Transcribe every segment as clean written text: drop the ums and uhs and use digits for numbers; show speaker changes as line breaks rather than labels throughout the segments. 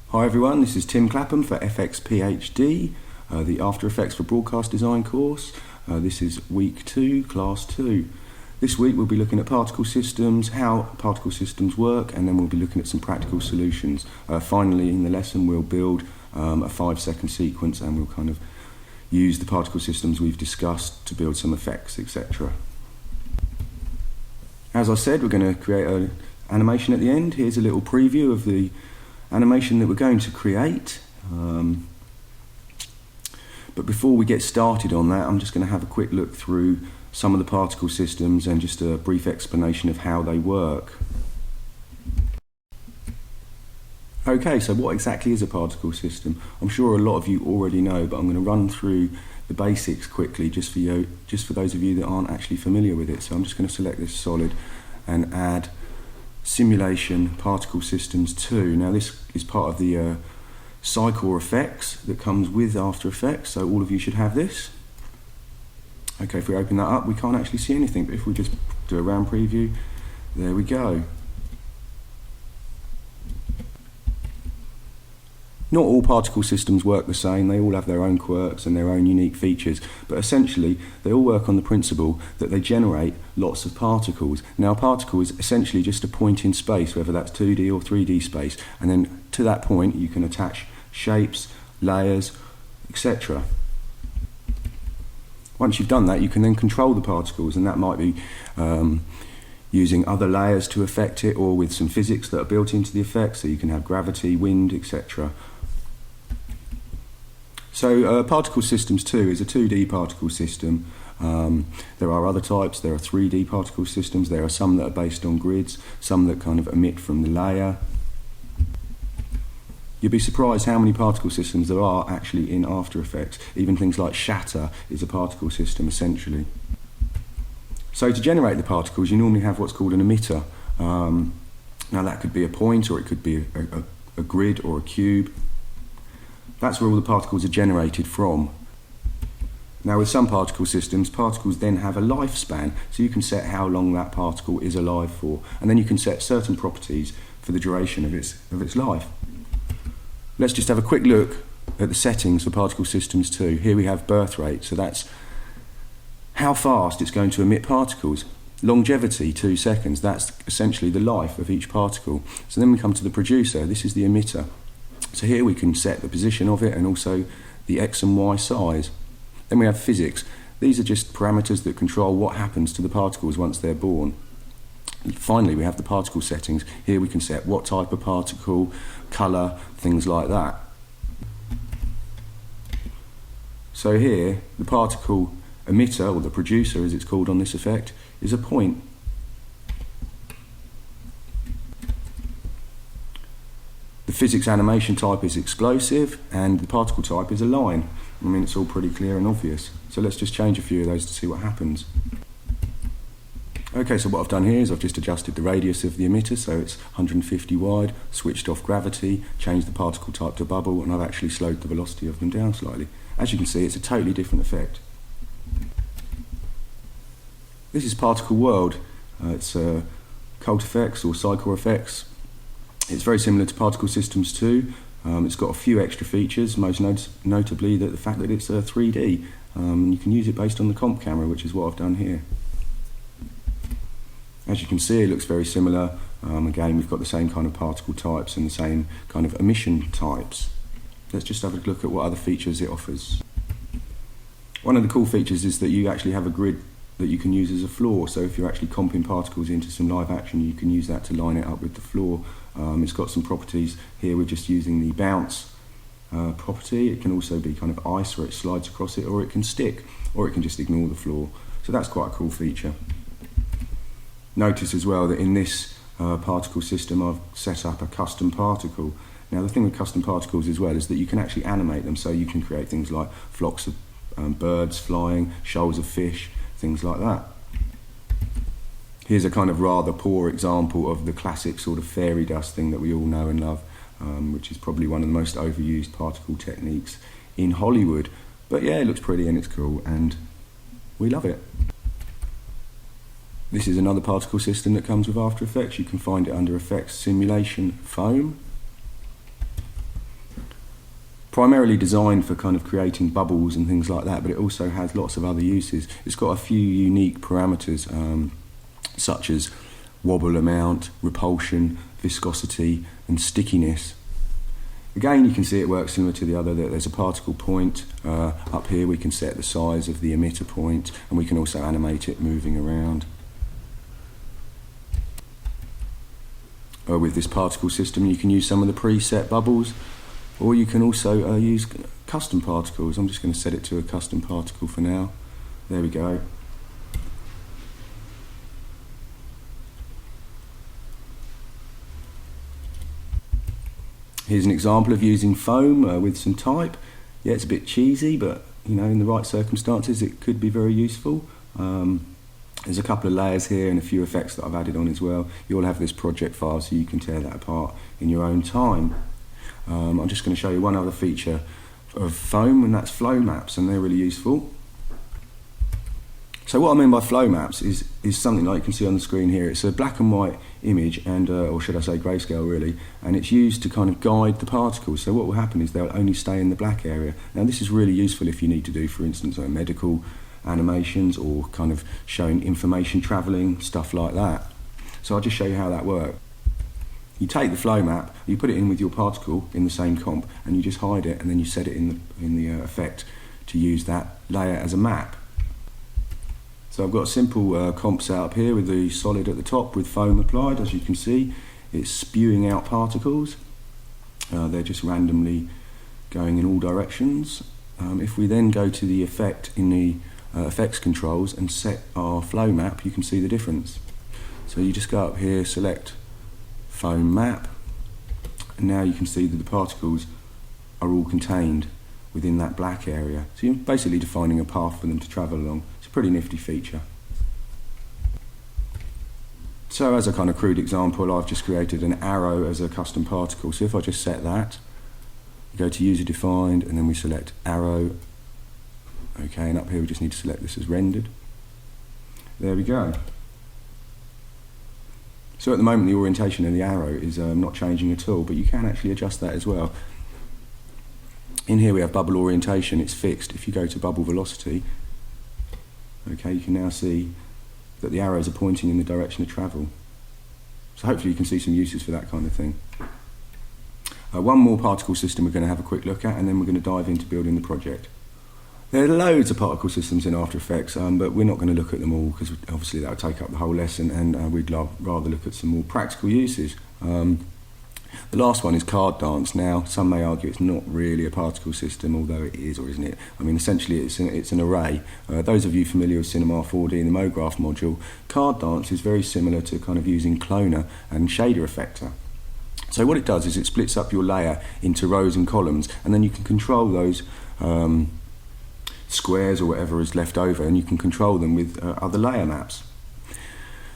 Hi everyone, this is Tim Clapham for FX PhD, the After Effects for Broadcast Design course. This is week 2, class 2. This week we'll be looking at particle systems, how particle systems work, and then we'll be looking at some practical solutions. Finally in the lesson we'll build a 5-second sequence and we'll kind of use the particle systems we've discussed to build some effects, etc. As I said, we're going to create an animation at the end. Here's a little preview of the animation that we're going to create. But before we get started on that, I'm just going to have a quick look through some of the particle systems and just a brief explanation of how they work. Okay, so what exactly is a particle system? I'm sure a lot of you already know, but I'm going to run through the basics quickly just for those of you that aren't actually familiar with it. So I'm just going to select this solid and add Simulation Particle Systems 2. Now this is part of the cycle effects that comes with After Effects, so all of you should have this. Okay, if we open that up we can't actually see anything, but if we just do a round preview, there we go. Not all particle systems work the same, they all have their own quirks and their own unique features, but essentially they all work on the principle that they generate lots of particles. Now a particle is essentially just a point in space, whether that's 2D or 3D space, and then to that point you can attach shapes, layers, etc. Once you've done that you can then control the particles, and that might be using other layers to affect it, or with some physics that are built into the effect, so you can have gravity, wind, etc. So Particle Systems 2 is a 2D particle system. There are other types. There are 3D particle systems. There are some that are based on grids, some that kind of emit from the layer. You'd be surprised how many particle systems there are actually in After Effects. Even things like shatter is a particle system essentially. So to generate the particles you normally have what's called an emitter. Now that could be a point, or it could be a grid or a cube. That's where all the particles are generated from. Now with some particle systems, particles then have a lifespan, so you can set how long that particle is alive for, and then you can set certain properties for the duration of its life. Let's just have a quick look at the settings for Particle Systems 2. Here we have birth rate, so that's how fast it's going to emit particles. Longevity, 2 seconds, that's essentially the life of each particle. So then we come to the producer, this is the emitter. So here we can set the position of it and also the X and Y size. Then we have physics. These are just parameters that control what happens to the particles once they're born. And finally we have the particle settings. Here we can set what type of particle, colour, things like that. So here the particle emitter, or the producer as it's called on this effect, is a point. The physics animation type is explosive and the particle type is a line. I mean, it's all pretty clear and obvious. So let's just change a few of those to see what happens. Okay, so what I've done here is I've just adjusted the radius of the emitter, so it's 150 wide, switched off gravity, changed the particle type to bubble, and I've actually slowed the velocity of them down slightly. As you can see, it's a totally different effect. This is Particle World. It's cult effects or cycle effects. It's very similar to Particle Systems 2. It's got a few extra features, most notably the fact that it's 3D. You can use it based on the comp camera, which is what I've done here. As you can see, it looks very similar. Again, we've got the same kind of particle types and the same kind of emission types. Let's just have a look at what other features it offers. One of the cool features is that you actually have a grid that you can use as a floor, so if you're actually comping particles into some live action you can use that to line it up with the floor. It's got some properties. Here we're just using the bounce property. It can also be kind of ice where it slides across it, or it can stick, or it can just ignore the floor. So that's quite a cool feature. Notice as well that in this particle system I've set up a custom particle. Now the thing with custom particles as well is that you can actually animate them, so you can create things like flocks of birds flying, shoals of fish, things like that. Here's a kind of rather poor example of the classic sort of fairy dust thing that we all know and love, which is probably one of the most overused particle techniques in Hollywood. But yeah, it looks pretty and it's cool and we love it. This is another particle system that comes with After Effects. You can find it under Effects Simulation Foam. primarily designed for kind of creating bubbles and things like that, but it also has lots of other uses. It's got a few unique parameters, such as wobble amount, repulsion, viscosity, and stickiness. Again, you can see it works similar to the other. There's a particle point. Up here we can set the size of the emitter point, and we can also animate it moving around. With this particle system, you can use some of the preset bubbles, or you can also use custom particles. I'm just going to set it to a custom particle for now. There we go. Here's an example of using foam with some type. Yeah, it's a bit cheesy, but you know, in the right circumstances, it could be very useful. There's a couple of layers here and a few effects that I've added on as well. You'll have this project file, so you can tear that apart in your own time. I'm just going to show you one other feature of foam, and that's flow maps, and they're really useful. So what I mean by flow maps is something like you can see on the screen here. It's a black and white image, and or should I say grayscale really, and it's used to kind of guide the particles. So what will happen is they'll only stay in the black area. Now this is really useful if you need to do, for instance, medical animations or kind of showing information travelling, stuff like that. So I'll just show you how that works. You take the flow map, you put it in with your particle in the same comp, and you just hide it, and then you set it in the effect to use that layer as a map. So I've got a simple comp set up here with the solid at the top with foam applied. As you can see, it's spewing out particles. They're just randomly going in all directions. If we then go to the effect in the effects controls and set our flow map, you can see the difference. So you just go up here, select foam map, and now you can see that the particles are all contained within that black area. So you're basically defining a path for them to travel along. It's a pretty nifty feature. So as a kind of crude example, I've just created an arrow as a custom particle. So if I just set that, go to user defined, and then we select arrow. Okay, and up here we just need to select this as rendered. There we go. So at the moment the orientation of the arrow is not changing at all, but you can actually adjust that as well. In here we have bubble orientation, it's fixed. If you go to bubble velocity, okay, you can now see that the arrows are pointing in the direction of travel. So hopefully you can see some uses for that kind of thing. One more particle system we're going to have a quick look at, and then we're going to dive into building the project. There are loads of particle systems in After Effects, but we're not going to look at them all because obviously that would take up the whole lesson, and we'd rather look at some more practical uses. The last one is card dance. Now, some may argue it's not really a particle system, although it is, or isn't it? I mean, essentially it's an array. Those of you familiar with Cinema 4D and the MoGraph module, card dance is very similar to kind of using cloner and shader effector. So what it does is it splits up your layer into rows and columns, and then you can control those squares or whatever is left over, and you can control them with other layer maps.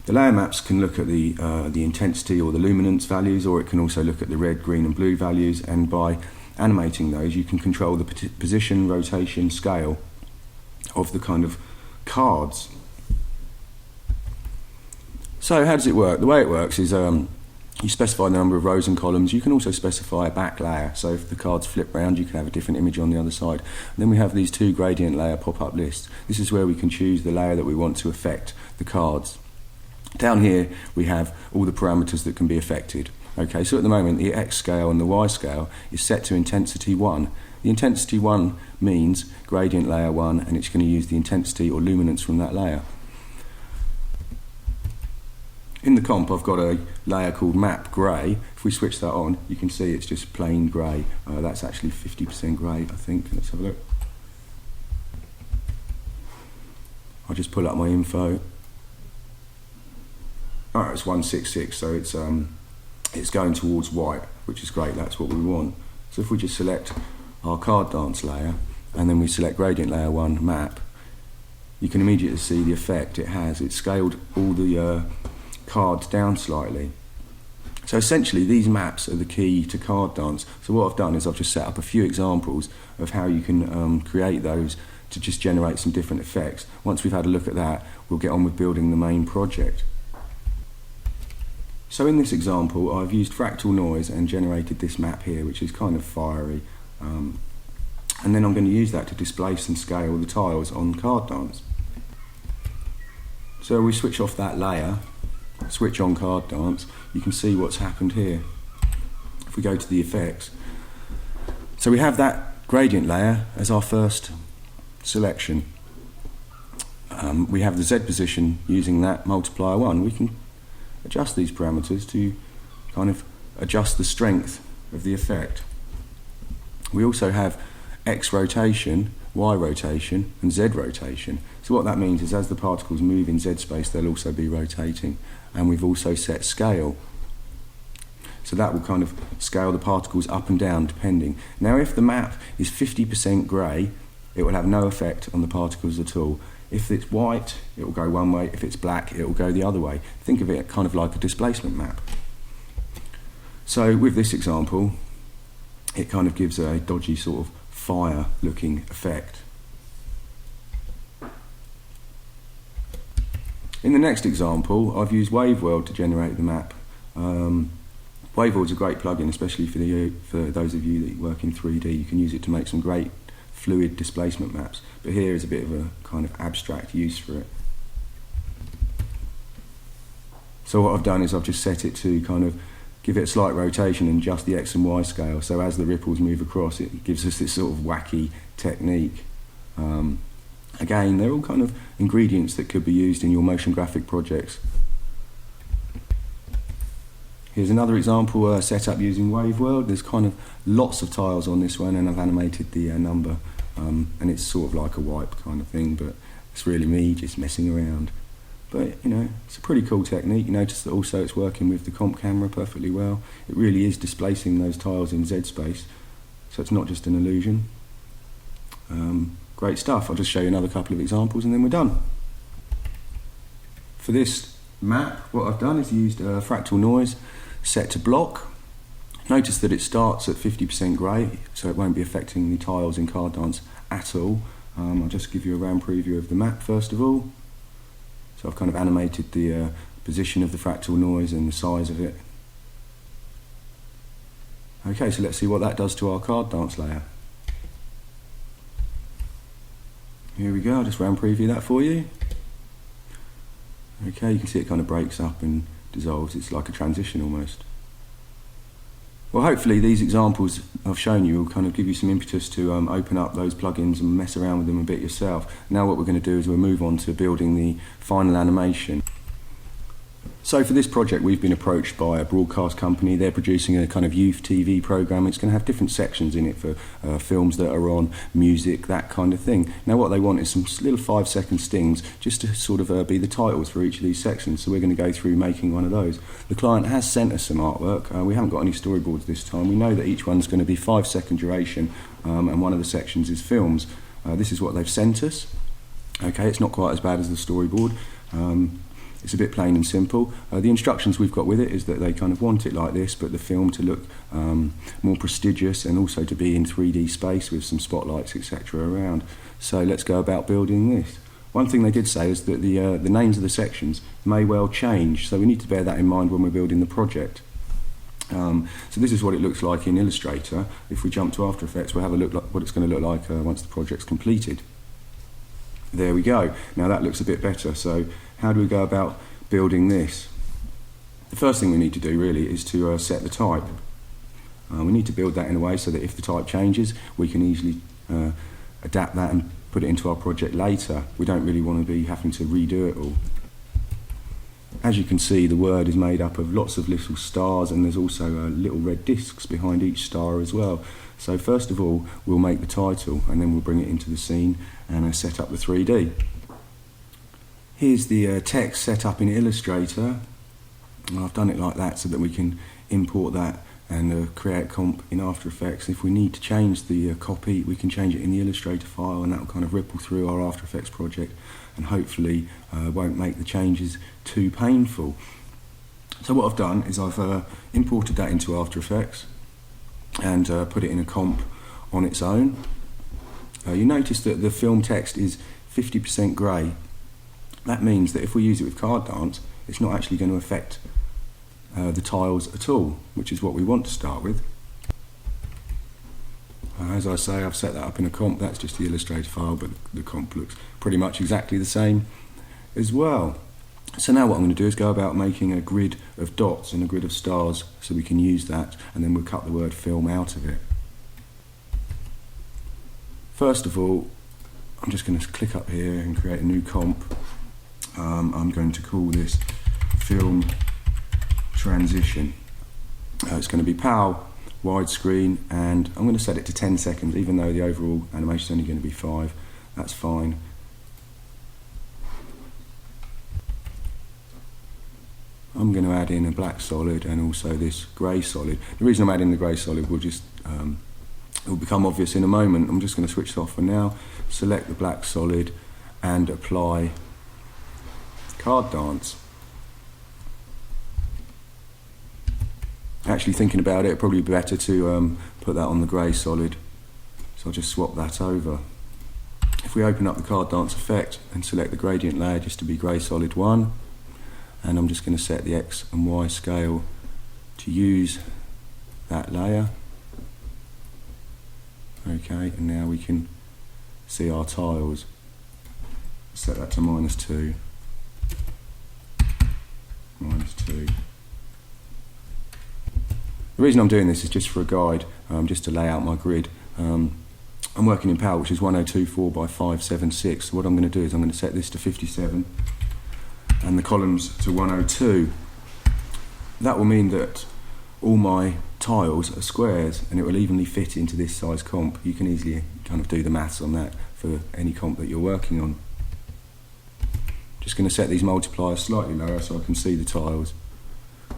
The layer maps can look at the intensity or the luminance values, or it can also look at the red, green and blue values, and by animating those you can control the position, rotation, scale of the kind of cards. So how does it work? The way it works is you specify the number of rows and columns. You can also specify a back layer, so if the cards flip round you can have a different image on the other side. And then we have these two gradient layer pop-up lists. This is where we can choose the layer that we want to affect the cards. Down here we have all the parameters that can be affected. Okay, so at the moment the X scale and the Y scale is set to intensity 1. The intensity 1 means gradient layer 1, and it's going to use the intensity or luminance from that layer. In the comp I've got a layer called map grey. If we switch that on you can see it's just plain grey. That's actually 50% grey, I think. Let's have a look. I'll just pull up my info. Alright, it's 166, so it's going towards white, which is great, that's what we want. So if we just select our card dance layer, and then we select gradient layer 1 map, you can immediately see the effect it has. It's scaled all the cards down slightly. So essentially these maps are the key to card dance. So what I've done is I've just set up a few examples of how you can create those to just generate some different effects. Once we've had a look at that, we'll get on with building the main project. So in this example I've used fractal noise and generated this map here, which is kind of fiery. And then I'm going to use that to displace and scale the tiles on card dance. So we switch off that layer, switch on card dance, you can see what's happened here. If we go to the effects, so we have that gradient layer as our first selection. We have the Z position using that multiplier 1. We can adjust these parameters to kind of adjust the strength of the effect. We also have X rotation, Y rotation and Z rotation. So what that means is as the particles move in Z space, they'll also be rotating. And we've also set scale. So that will kind of scale the particles up and down depending. Now if the map is 50% grey, it will have no effect on the particles at all. If it's white, it will go one way. If it's black, it will go the other way. Think of it kind of like a displacement map. So with this example, it kind of gives a dodgy sort of fire looking effect. In the next example, I've used WaveWorld to generate the map. WaveWorld's a great plugin, especially for those of you that work in 3D. You can use it to make some great fluid displacement maps, but here is a bit of a kind of abstract use for it. So what I've done is I've just set it to kind of give it a slight rotation and adjust the X and Y scale, so as the ripples move across it gives us this sort of wacky technique. Again, they're all kind of ingredients that could be used in your motion graphic projects. Here's another example set up using WaveWorld. There's kind of lots of tiles on this one, and I've animated the number, and it's sort of like a wipe kind of thing, but it's really me just messing around. But you know, it's a pretty cool technique. You notice that also it's working with the comp camera perfectly well. It really is displacing those tiles in Z space, so it's not just an illusion. Great stuff. I'll just show you another couple of examples and then we're done. For this map, what I've done is used fractal noise set to block. Notice that it starts at 50% grey, so it won't be affecting the tiles in card dance at all. I'll just give you a round preview of the map first of all. So I've kind of animated the position of the fractal noise and the size of it. Okay, so let's see what that does to our card dance layer. Here we go, I'll just round preview that for you. Okay, you can see it kind of breaks up and dissolves. It's like a transition almost. Well, hopefully these examples I've shown you will kind of give you some impetus to open up those plugins and mess around with them a bit yourself. Now what we're going to do is we'll move on to building the final animation. So for this project we've been approached by a broadcast company. They're producing a kind of youth TV program. It's going to have different sections in it for films that are on, music, that kind of thing. Now what they want is some little 5-second stings just to sort of be the titles for each of these sections. So we're going to go through making one of those. The client has sent us some artwork. We haven't got any storyboards this time. We know that each one's going to be 5-second duration and one of the sections is films. This is what they've sent us. Okay, it's not quite as bad as the storyboard. It's a bit plain and simple. The instructions we've got with it is that they kind of want it like this, but the film to look more prestigious and also to be in 3D space with some spotlights, etc. around. So let's go about building this. One thing they did say is that the names of the sections may well change, so we need to bear that in mind when we're building the project. So this is what it looks like in Illustrator. If we jump to After Effects, we'll have a look at what it's going to look like once the project's completed. There we go. Now that looks a bit better. So how do we go about building this? The first thing we need to do really is to set the type. We need to build that in a way so that if the type changes, we can easily adapt that and put it into our project later. We don't really want to be having to redo it all. As you can see, the word is made up of lots of little stars, and there's also little red discs behind each star as well. So first of all, we'll make the title and then we'll bring it into the scene and set up the 3D. Here's the text set up in Illustrator. I've done it like that so that we can import that and create comp in After Effects. If we need to change the copy, we can change it in the Illustrator file, and that will kind of ripple through our After Effects project and hopefully won't make the changes too painful. So what I've done is I've imported that into After Effects and put it in a comp on its own. You notice that the film text is 50% grey. That means that if we use it with card dance, it's not actually going to affect the tiles at all, which is what we want to start with. As I say, I've set that up in a comp. That's just the Illustrator file, but the comp looks pretty much exactly the same as well. So now what I'm going to do is go about making a grid of dots and a grid of stars so we can use that, and then we'll cut the word film out of it. First of all, I'm just going to click up here and create a new comp. I'm going to call this film transition. It's going to be PAL, widescreen, and I'm going to set it to 10 seconds, even though the overall animation is only going to be 5. That's fine. I'm going to add in a black solid and also this grey solid. The reason I'm adding the grey solid will just it will become obvious in a moment. I'm just going to switch it off for now, select the black solid and apply card dance. Actually, thinking about it, it'd probably be better to put that on the grey solid, so I'll just swap that over. If we open up the card dance effect and select the gradient layer just to be grey solid 1, and I'm just going to set the X and Y scale to use that layer. Okay, and now we can see our tiles. Set that to -2, -2. The reason I'm doing this is just for a guide, just to lay out my grid. I'm working in PAL, which is 1024 by 576. So what I'm going to do is I'm going to set this to 57 and the columns to 102. That will mean that all my tiles are squares and it will evenly fit into this size comp. You can easily kind of do the maths on that for any comp that you're working on. Just going to set these multipliers slightly lower so I can see the tiles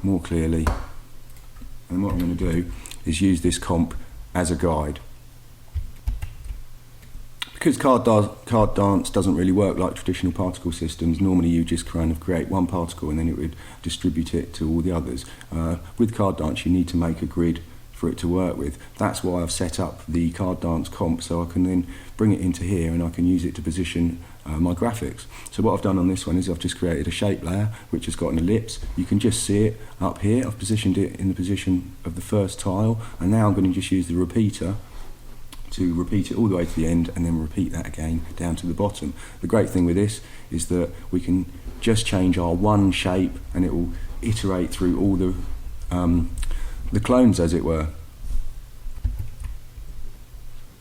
more clearly. And what I'm going to do is use this comp as a guide. Because card dance doesn't really work like traditional particle systems, normally you just kind of create one particle and then it would distribute it to all the others. With card dance you need to make a grid for it to work with. That's why I've set up the card dance comp, so I can then bring it into here and I can use it to position my graphics. So what I've done on this one is I've just created a shape layer which has got an ellipse. You can just see it up here. I've positioned it in the position of the first tile, and now I'm going to just use the repeater to repeat it all the way to the end and then repeat that again down to the bottom. The great thing with this is that we can just change our one shape and it will iterate through all the clones, as it were.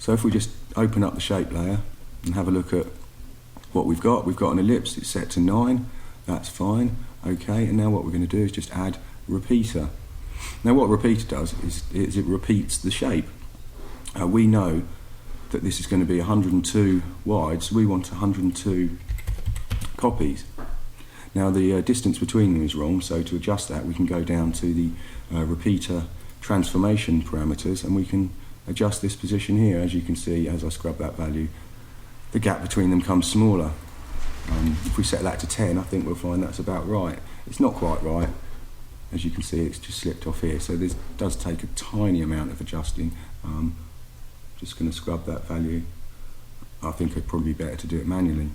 So if we just open up the shape layer and have a look at what we've got an ellipse, it's set to 9, that's fine, okay, and now what we're going to do is just add repeater. Now what repeater does is it repeats the shape. We know that this is going to be 102 wide, so we want 102 copies. Now the distance between them is wrong, so to adjust that we can go down to the repeater transformation parameters and we can adjust this position here. As you can see, as I scrub that value, the gap between them comes smaller. If we set that to 10, I think we'll find that's about right. It's not quite right. As you can see, it's just slipped off here, so this does take a tiny amount of adjusting. Just going to scrub that value. I think it'd probably be better to do it manually.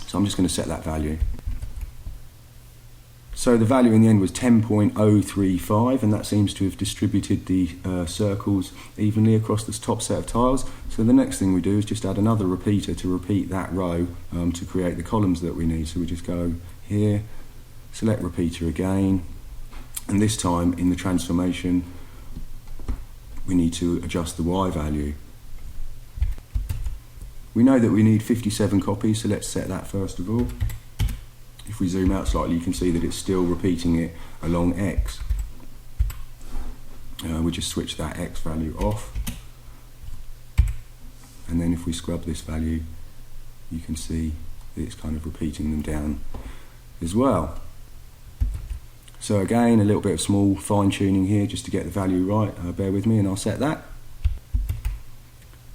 So I'm just going to set that value. So the value in the end was 10.035, and that seems to have distributed the circles evenly across this top set of tiles. So the next thing we do is just add another repeater to repeat that row to create the columns that we need. So we just go here, select repeater again, and this time in the transformation we need to adjust the Y value. We know that we need 57 copies, so let's set that first of all. If we zoom out slightly, you can see that it's still repeating it along X. We just switch that X value off. And then if we scrub this value, you can see that it's kind of repeating them down as well. So again, a little bit of small fine tuning here just to get the value right. Bear with me and I'll set that.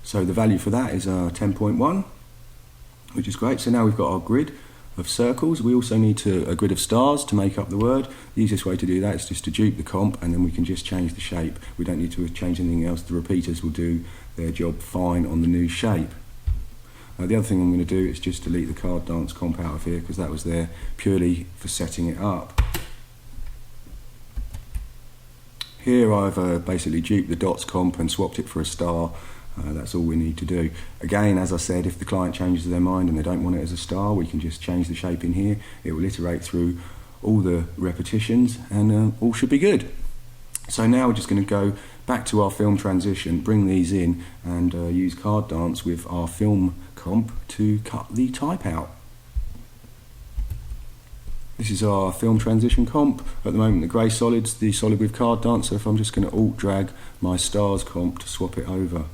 So the value for that is 10.1, which is great. So now we've got our grid of circles. We also need a grid of stars to make up the word. The easiest way to do that is just to dupe the comp and then we can just change the shape. We don't need to change anything else. The repeaters will do their job fine on the new shape. The other thing I'm going to do is just delete the card dance comp out of here because that was there purely for setting it up. Here I've basically duped the dots comp and swapped it for a star. That's all we need to do. Again, as I said, if the client changes their mind and they don't want it as a star, we can just change the shape in here. It will iterate through all the repetitions and all should be good. So now we're just going to go back to our film transition, bring these in and use card dance with our film comp to cut the type out. This is our film transition comp. At the moment the grey solid's the solid with card dance, so if I'm just going to alt drag my stars comp to swap it over,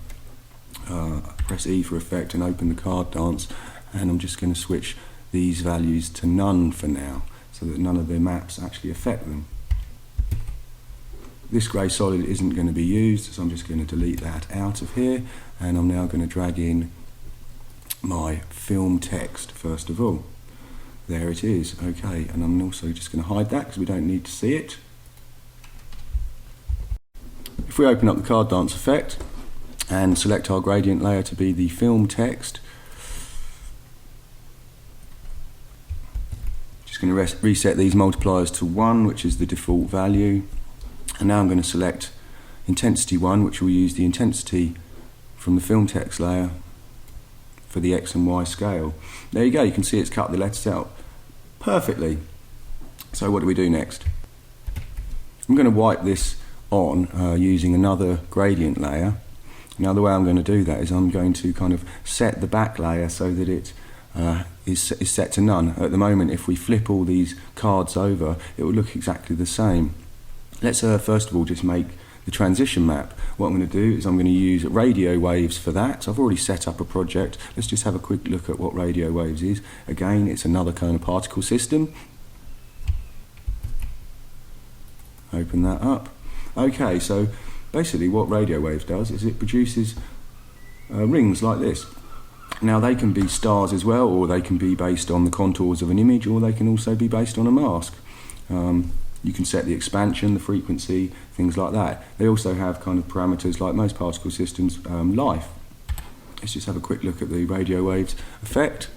press E for effect and open the card dance, and I'm just going to switch these values to none for now, so that none of the maps actually affect them. This grey solid isn't going to be used, so I'm just going to delete that out of here, and I'm now going to drag in my film text first of all. There it is, okay, and I'm also just going to hide that because we don't need to see it. If we open up the card dance effect and select our gradient layer to be the film text, just going to reset these multipliers to 1, which is the default value, and now I'm going to select intensity 1, which will use the intensity from the film text layer for the X and Y scale. There you go, you can see it's cut the letters out perfectly. So what do we do next? I'm going to wipe this on using another gradient layer. Now the way I'm going to do that is I'm going to kind of set the back layer so that it is set to none. At the moment, if we flip all these cards over, it will look exactly the same. Let's first of all just make the transition map. What I'm going to do is I'm going to use radio waves for that. So I've already set up a project. Let's just have a quick look at what radio waves is. Again, it's another kind of particle system. Open that up. Okay, so basically what radio waves does is it produces rings like this. Now they can be stars as well, or they can be based on the contours of an image, or they can also be based on a mask. You can set the expansion, the frequency, things like that. They also have kind of parameters like most particle systems, life. Let's just have a quick look at the radio waves effect.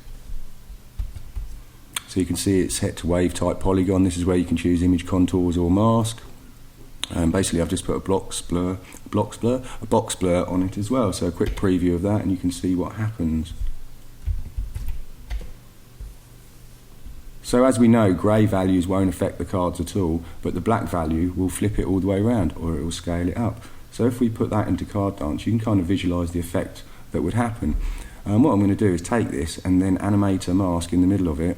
So you can see it's set to wave type polygon. This is where you can choose image contours or mask. And basically I've just put a box blur on it as well. So a quick preview of that and you can see what happens. So as we know, grey values won't affect the cards at all, but the black value will flip it all the way around, or it will scale it up. So if we put that into card dance, you can kind of visualise the effect that would happen. What I'm going to do is take this and then animate a mask in the middle of it,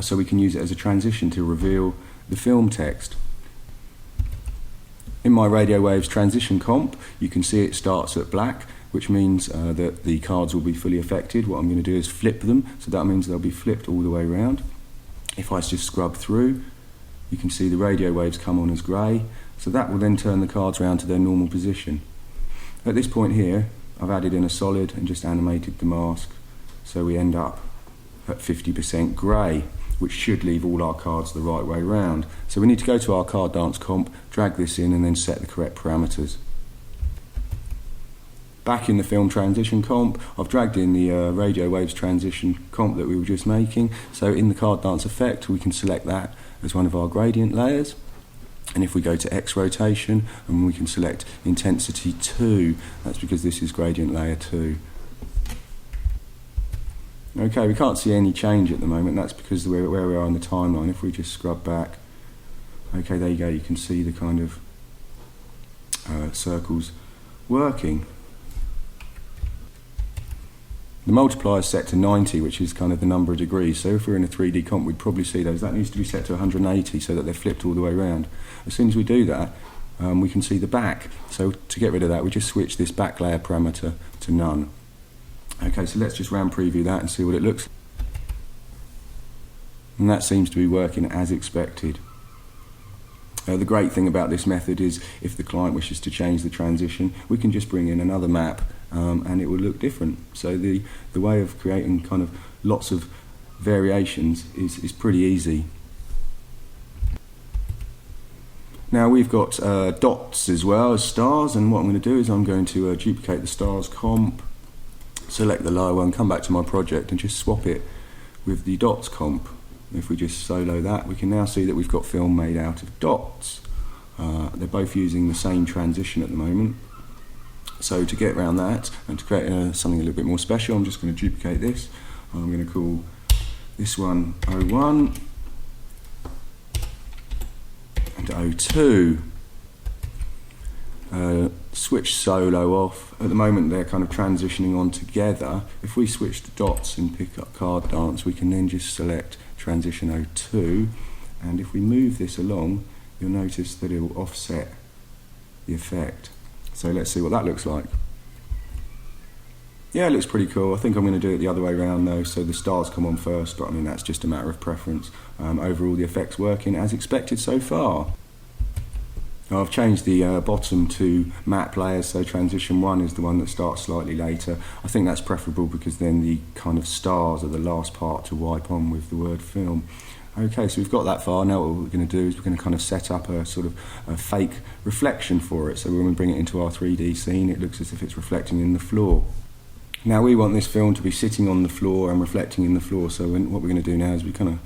so we can use it as a transition to reveal the film text. In my radio waves transition comp, you can see it starts at black, which means that the cards will be fully affected. What I'm going to do is flip them, so that means they'll be flipped all the way around. If I just scrub through, you can see the radio waves come on as grey, so that will then turn the cards around to their normal position. At this point here, I've added in a solid and just animated the mask, so we end up at 50% grey, which should leave all our cards the right way round. So we need to go to our card dance comp, drag this in and then set the correct parameters. Back in the film transition comp, I've dragged in the radio waves transition comp that we were just making. So in the card dance effect, we can select that as one of our gradient layers. And if we go to X rotation, and we can select intensity 2, that's because this is gradient layer 2. Okay, we can't see any change at the moment. That's because where we are on the timeline. If we just scrub back, okay, there you go. You can see the kind of circles working. The multiplier is set to 90, which is kind of the number of degrees. So if we're in a 3D comp, we'd probably see those. That needs to be set to 180 so that they're flipped all the way around. As soon as we do that, we can see the back. So to get rid of that, we just switch this back layer parameter to none. Okay, so let's just RAM preview that and see what it looks like. And that seems to be working as expected. The great thing about this method is if the client wishes to change the transition, we can just bring in another map and it will look different. So the way of creating kind of lots of variations is pretty easy. Now we've got dots as well as stars, and what I'm going to do is I'm going to duplicate the stars comp, select the lower one, come back to my project and just swap it with the dots comp. If we just solo that, we can now see that we've got film made out of dots. They're both using the same transition at the moment. So to get around that and to create something a little bit more special, I'm just going to duplicate this. I'm going to call this one O1 and O2. Switch solo off. At the moment they're kind of transitioning on together. If we switch to dots and pick up card dance, we can then just select transition O2, and if we move this along, you'll notice that it will offset the effect. So let's see what that looks like. Yeah, it looks pretty cool. I think I'm going to do it the other way around though, so the stars come on first, but I mean that's just a matter of preference. Overall the effect's working as expected so far. I've changed the bottom to map layers, so transition 1 is the one that starts slightly later. I think that's preferable because then the kind of stars are the last part to wipe on with the word film. Okay, so we've got that far. Now what we're going to do is we're going to kind of set up a sort of a fake reflection for it. So when we bring it into our 3D scene, it looks as if it's reflecting in the floor. Now we want this film to be sitting on the floor and reflecting in the floor, so what we're going to do now is we kind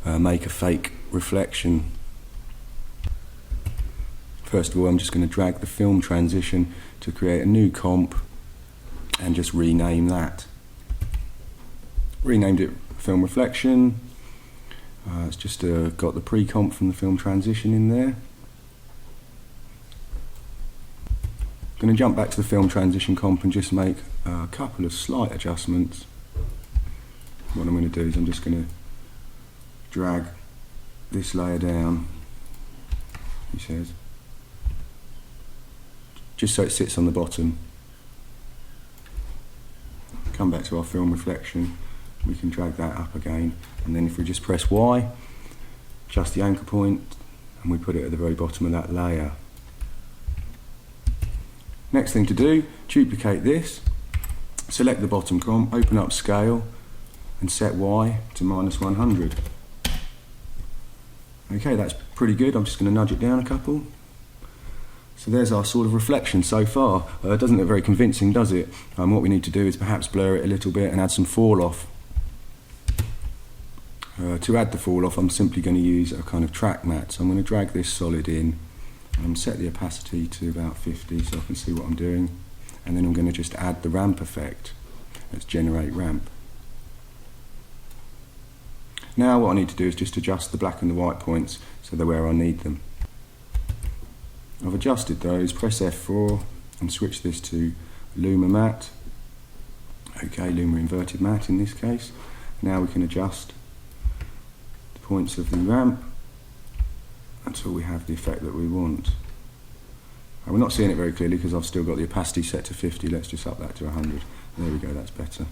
of make a fake reflection. First of all, I'm just going to drag the film transition to create a new comp and just rename that. Renamed it film reflection. It's just got the pre-comp from the film transition in there. I'm going to jump back to the film transition comp and just make a couple of slight adjustments. What I'm going to do is I'm just going to drag this layer down, he says, just so it sits on the bottom. Come back to our film reflection, we can drag that up again, and then if we just press Y, adjust the anchor point, and we put it at the very bottom of that layer. Next thing to do, duplicate this, select the bottom comp, open up scale, and set Y to -100. Okay, that's pretty good. I'm just going to nudge it down a couple. So there's our sort of reflection so far. It doesn't look very convincing, does it? What we need to do is perhaps blur it a little bit and add some fall off. To add the fall off, I'm simply going to use a kind of track matte. So I'm going to drag this solid in and set the opacity to about 50 so I can see what I'm doing. And then I'm going to just add the ramp effect. Let's generate ramp. Now what I need to do is just adjust the black and the white points so they're where I need them. I've adjusted those, press F4 and switch this to Luma matte. Okay, Luma inverted matte in this case. Now we can adjust the points of the ramp until we have the effect that we want. We're not seeing it very clearly because I've still got the opacity set to 50. Let's just up that to 100. There we go, that's better.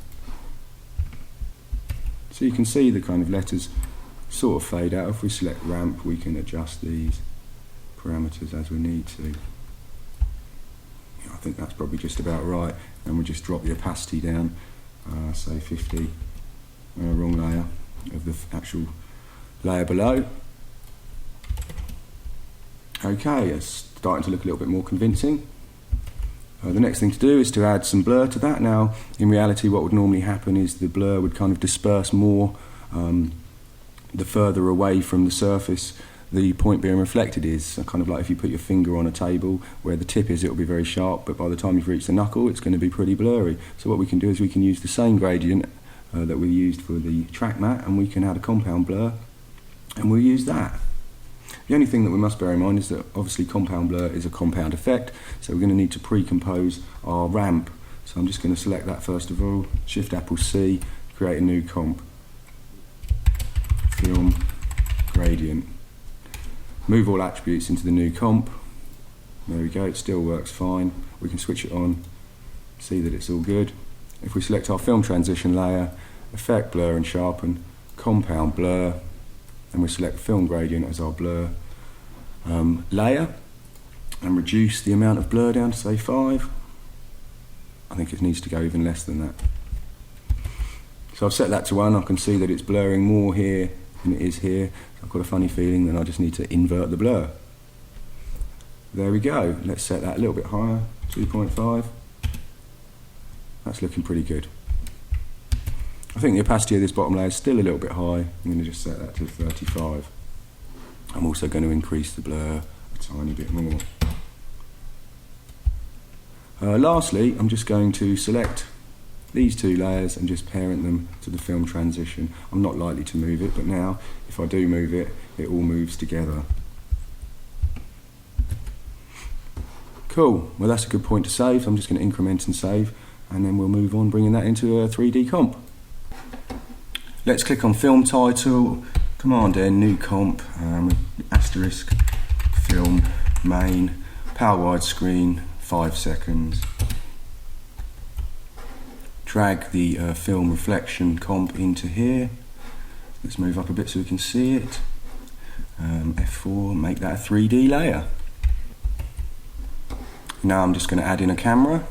So you can see the kind of letters sort of fade out. If we select ramp, we can adjust these parameters as we need to. I think that's probably just about right, and we'll just drop the opacity down, say 50, wrong layer of the actual layer below. Okay, it's starting to look a little bit more convincing. The next thing to do is to add some blur to that. Now in reality what would normally happen is the blur would kind of disperse more the further away from the surface the point being reflected is. So kind of like if you put your finger on a table, where the tip is, it will be very sharp, but by the time you've reached the knuckle, it's going to be pretty blurry. So what we can do is we can use the same gradient that we used for the track matte, and we can add a compound blur, and we'll use that. The only thing that we must bear in mind is that obviously compound blur is a compound effect, so we're going to need to pre-compose our ramp. So I'm just going to select that first of all, Shift Apple C, create a new comp, film gradient. Move all attributes into the new comp. There we go, it still works fine. We can switch it on, see that it's all good. If we select our film transition layer, effect, blur and sharpen, compound blur, and we select film gradient as our blur layer, and reduce the amount of blur down to say 5. I think it needs to go even less than that. So I've set that to 1. I can see that it's blurring more here than it is here. I've got a funny feeling that I just need to invert the blur. There we go. Let's set that a little bit higher, 2.5. That's looking pretty good. I think the opacity of this bottom layer is still a little bit high. I'm going to just set that to 35. I'm also going to increase the blur a tiny bit more. Lastly, I'm just going to select these two layers and just parent them to the film transition. I'm not likely to move it, but now if I do move it, it all moves together. Cool, well that's a good point to save. I'm just going to increment and save, and then we'll move on bringing that into a 3D comp. Let's click on film title, Command N, new comp, asterisk, film, main, power widescreen, 5 seconds. Drag the film reflection comp into here. Let's move up a bit so we can see it. F4, make that a 3D layer. Now I'm just going to add in a camera.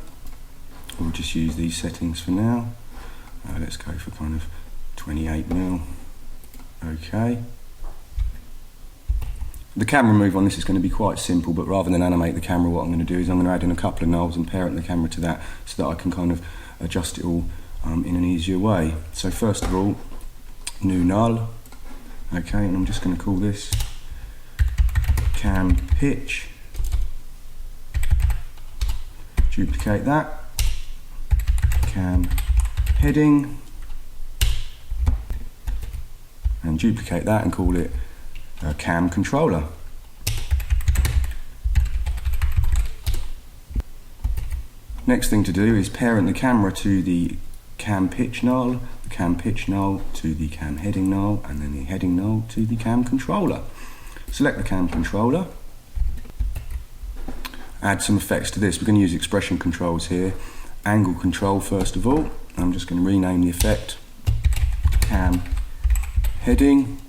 We'll just use these settings for now. Let's go for kind of 28mm. Okay. The camera move on this is going to be quite simple, but rather than animate the camera, what I'm going to do is I'm going to add in a couple of knobs and parent the camera to that so that I can kind of adjust it all in an easier way. So first of all, new null. Okay, and I'm just going to call this cam pitch. Duplicate that. Cam heading. And duplicate that and call it cam controller. Next thing to do is parent the camera to the cam pitch null, the cam pitch null to the cam heading null, and then the heading null to the cam controller. Select the cam controller. Add some effects to this. We're going to use expression controls here. Angle control first of all. I'm just going to rename the effect cam heading.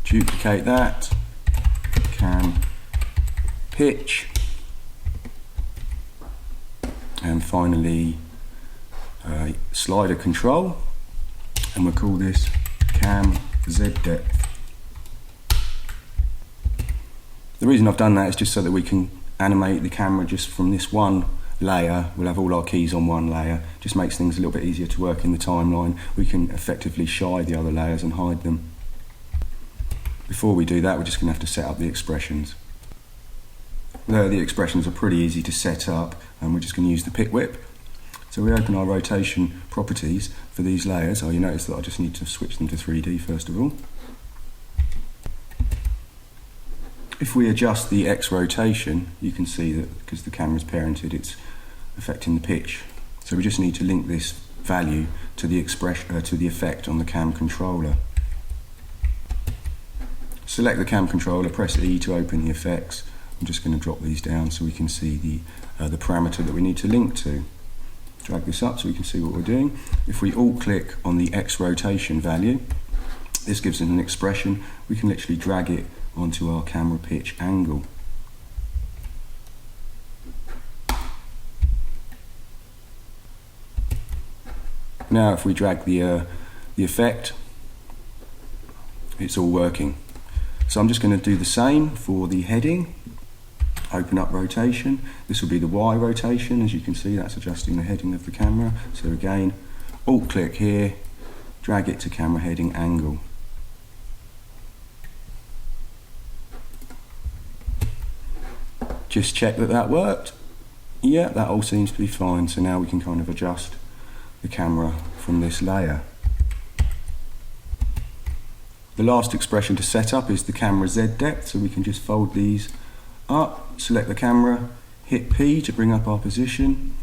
Duplicate that. Cam pitch. And finally slider control, and we'll call this cam Z depth. The reason I've done that is just so that we can animate the camera just from this one layer. We'll have all our keys on one layer. Just makes things a little bit easier to work in the timeline. We can effectively shy the other layers and hide them. Before we do that, we're just going to have to set up the expressions. The expressions are pretty easy to set up, and we're just going to use the pick whip. So we open our rotation properties for these layers. You notice that I just need to switch them to 3D first of all. If we adjust the X rotation, you can see that because the camera's parented, it's affecting the pitch. So we just need to link this value to the effect on the cam controller. Select the cam controller, press E to open the effects. I'm just going to drop these down so we can see the parameter that we need to link to. Drag this up so we can see what we're doing. If we alt-click on the X rotation value, this gives us an expression. We can literally drag it onto our camera pitch angle. Now if we drag the effect, it's all working. So I'm just going to do the same for the heading. Open up rotation. This will be the Y rotation. As you can see, that's adjusting the heading of the camera. So again, alt click here, drag it to camera heading angle. Just check that that worked. Yeah, that all seems to be fine. So now we can kind of adjust the camera from this layer. The last expression to set up is the camera Z depth, so we can just fold these up, select the camera, hit P to bring up our position,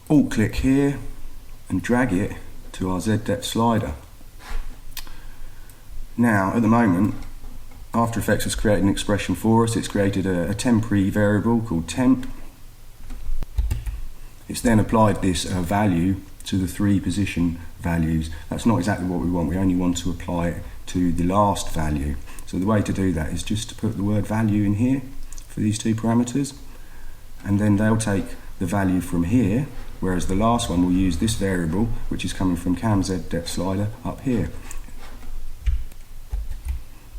alt click here and drag it to our Z depth slider. Now at the moment After Effects has created an expression for us. It's created a temporary variable called temp. It's then applied this value to the 3 position values. That's not exactly what we want. We only want to apply it to the last value. So the way to do that is just to put the word value in here for these 2 parameters, and then they'll take the value from here, whereas the last one will use this variable, which is coming from cam Z depth slider up here.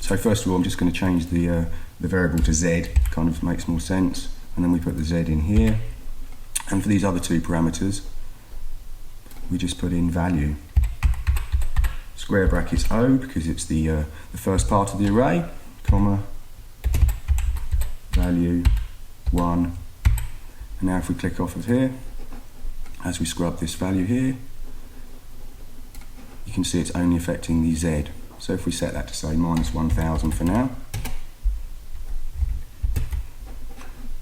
So first of all, I'm just going to change the variable to Z, kind of makes more sense, and then we put the Z in here. And for these other 2 parameters, we just put in value. Square brackets O, because it's the first part of the array, comma, value 1, And now if we click off of here, as we scrub this value here, you can see it's only affecting the Z. So if we set that to say -1000 for now,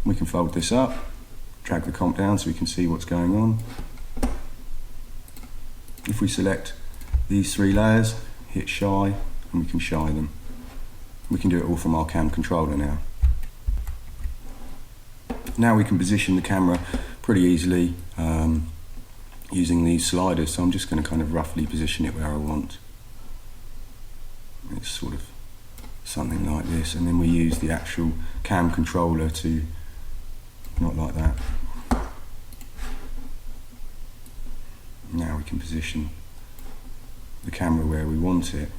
we can fold this up, drag the comp down so we can see what's going on. If we select these 3 layers, hit shy, and we can shy them. We can do it all from our cam controller now. Now we can position the camera pretty easily using these sliders, so I'm just going to kind of roughly position it where I want. It's sort of something like this, and then we use the actual cam controller to, not like that. Now we can position the camera where we want it,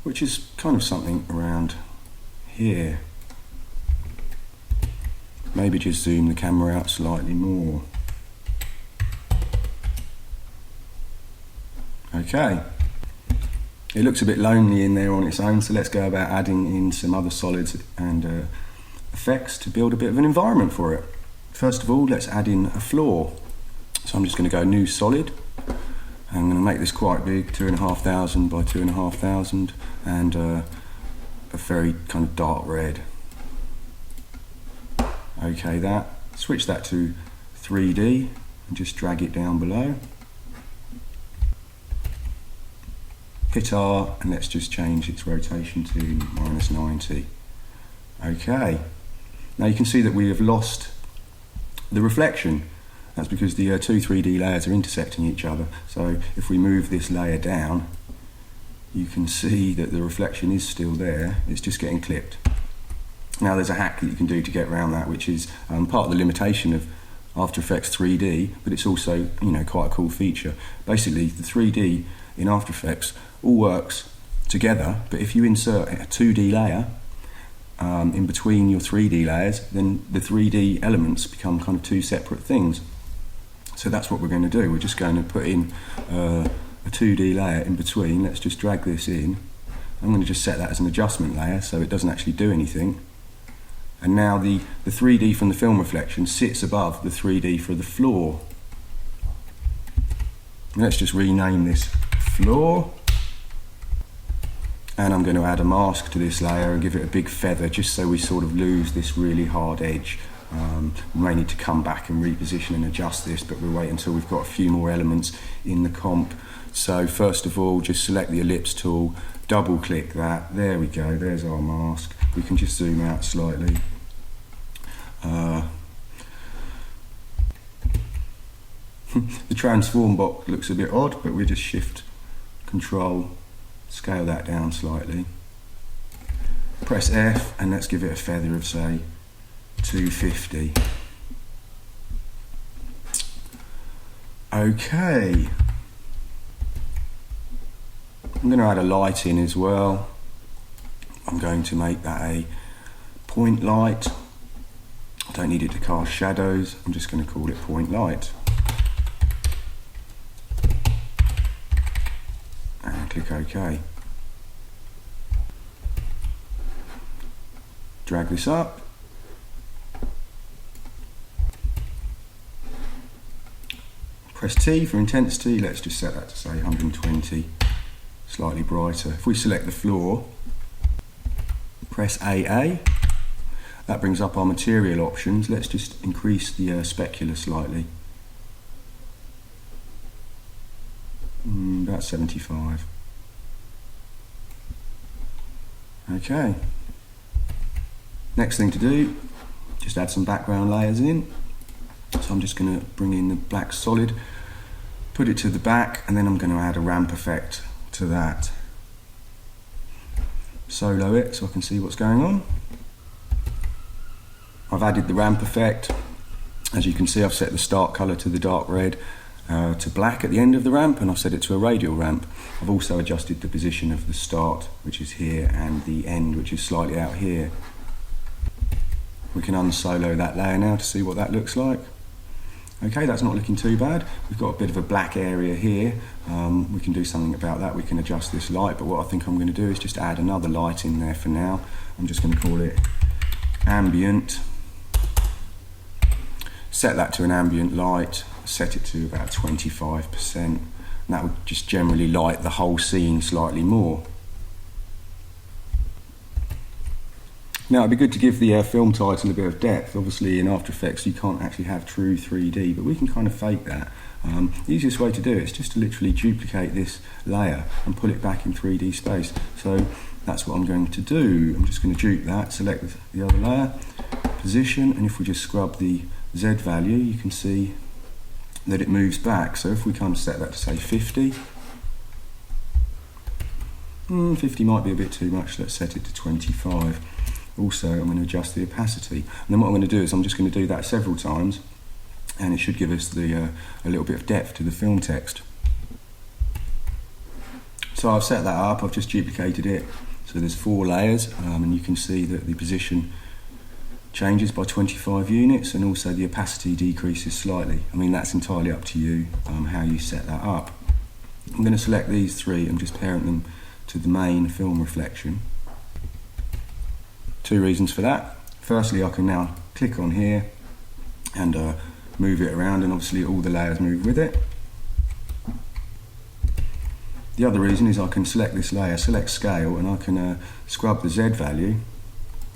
which is kind of something around here. Maybe just zoom the camera out slightly more. Okay. It looks a bit lonely in there on its own, so let's go about adding in some other solids and effects to build a bit of an environment for it. First of all, let's add in a floor. So I'm just going to go new solid. I'm going to make this quite big, 2,500 by 2,500, and a very kind of dark red. Okay, switch that to 3D and just drag it down below. Hit R and let's just change its rotation to -90. Okay, now you can see that we have lost the reflection. That's because the two 3D layers are intersecting each other. So if we move this layer down, you can see that the reflection is still there, it's just getting clipped. Now there's a hack that you can do to get around that, which is part of the limitation of After Effects 3D, but it's also, you know, quite a cool feature. Basically, the 3D in After Effects all works together, but if you insert a 2D layer in between your 3D layers, then the 3D elements become kind of two separate things. So that's what we're going to do. We're just going to put in a 2D layer in between. Let's just drag this in. I'm going to just set that as an adjustment layer so it doesn't actually do anything. And now the 3D from the film reflection sits above the 3D for the floor. Let's just rename this floor. And I'm going to add a mask to this layer and give it a big feather just so we sort of lose this really hard edge. We may need to come back and reposition and adjust this, but we'll wait until we've got a few more elements in the comp. So first of all, just select the ellipse tool, double click that, there we go, there's our mask. We can just zoom out slightly. The transform box looks a bit odd, but we just shift control, scale that down slightly. Press F and let's give it a feather of say 250. Okay. I'm going to add a light in as well. I'm going to make that a point light. I don't need it to cast shadows. I'm just going to call it point light. And click OK. Drag this up. Press T for intensity. Let's just set that to say 120. Slightly brighter. If we select the floor, press AA, that brings up our material options. Let's just increase the specular slightly. About 75. Okay. Next thing to do, just add some background layers in. So I'm just going to bring in the black solid, put it to the back, and then I'm going to add a ramp effect to that. Solo it so I can see what's going on. I've added the ramp effect. As you can see, I've set the start colour to the dark red to black at the end of the ramp, and I've set it to a radial ramp. I've also adjusted the position of the start, which is here, and the end, which is slightly out here. We can unsolo that layer now to see what that looks like. Okay, that's not looking too bad. We've got a bit of a black area here. We can do something about that. We can adjust this light, but what I think I'm going to do is just add another light in there for now. I'm just going to call it ambient. set that to an ambient light, set it to about 25%, and that would just generally light the whole scene slightly more. Now it'd be good to give the film title a bit of depth. Obviously in After Effects you can't actually have true 3D, but we can kind of fake that. The easiest way to do it is just to literally duplicate this layer and pull it back in 3D space. So that's what I'm going to do. I'm just going to dupe that, select the other layer, position, and if we just scrub the Z value, you can see that it moves back. So if we kind of set that to say 50, 50 might be a bit too much, let's set it to 25. Also, I'm going to adjust the opacity. And then what I'm going to do is I'm just going to do that several times, and it should give us a little bit of depth to the film text. So I've set that up, I've just duplicated it. So there's 4 layers, and you can see that the position changes by 25 units, and also the opacity decreases slightly. I mean, that's entirely up to you, how you set that up. I'm going to select these 3 and just parent them to the main film reflection. 2 reasons for that. Firstly, I can now click on here and move it around, and obviously all the layers move with it. The other reason is I can select this layer, select scale, and I can scrub the Z value.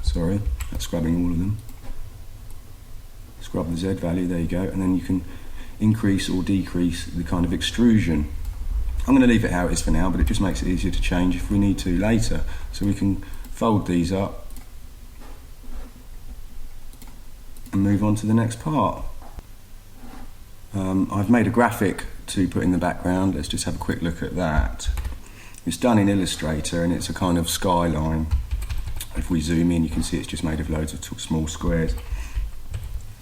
Sorry, that's scrubbing all of them. Scrub the Z value, there you go, and then you can increase or decrease the kind of extrusion. I'm going to leave it how it is for now, but it just makes it easier to change if we need to later. So we can fold these up and move on to the next part. I've made a graphic to put in the background. Let's just have a quick look at that. It's done in Illustrator, and it's a kind of skyline. If we zoom in, you can see it's just made of loads of small squares.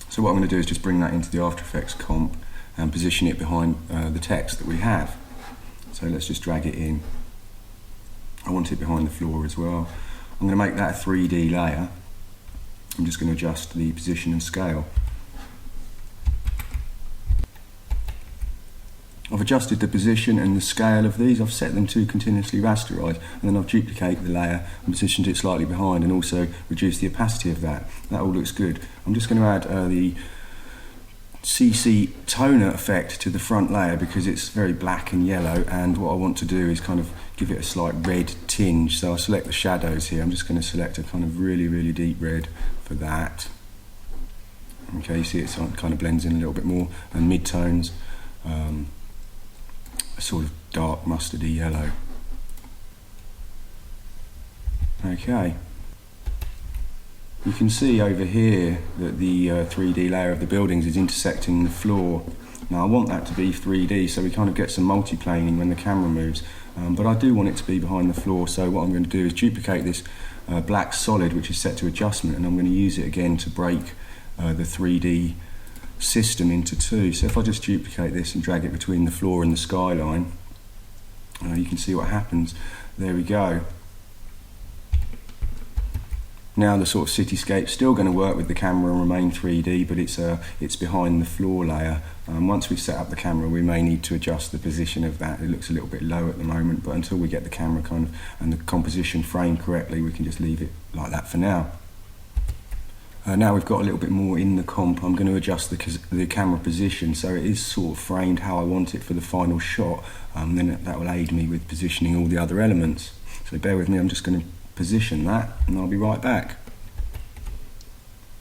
So what I'm going to do is just bring that into the After Effects comp and position it behind the text that we have. So let's just drag it in. I want it behind the floor as well. I'm going to make that a 3D layer. I'm just going to adjust the position and scale. I've adjusted the position and the scale of these. I've set them to continuously rasterize, and then I've duplicated the layer and positioned it slightly behind, and also reduced the opacity of that. That all looks good. I'm just going to add the CC toner effect to the front layer because it's very black and yellow, and what I want to do is kind of give it a slight red tinge. So I'll select the shadows here. I'm just going to select a kind of really, really deep red for that. Okay, you see it kind of blends in a little bit more, and mid-tones. A sort of dark mustardy yellow. Okay. You can see over here that the 3D layer of the buildings is intersecting the floor. Now I want that to be 3D, so we kind of get some multiplaning when the camera moves, but I do want it to be behind the floor, so what I'm going to do is duplicate this black solid, which is set to adjustment, and I'm going to use it again to break the 3D system into 2. So if I just duplicate this and drag it between the floor and the skyline, you can see what happens. There we go. Now the sort of cityscape's still going to work with the camera and remain 3D, but it's behind the floor layer. Once we've set up the camera, we may need to adjust the position of that. It looks a little bit low at the moment, but until we get the camera kind of and the composition framed correctly, we can just leave it like that for now. Now we've got a little bit more in the comp, I'm going to adjust the camera position so it is sort of framed how I want it for the final shot. Then that will aid me with positioning all the other elements. So bear with me, I'm just going to position that and I'll be right back.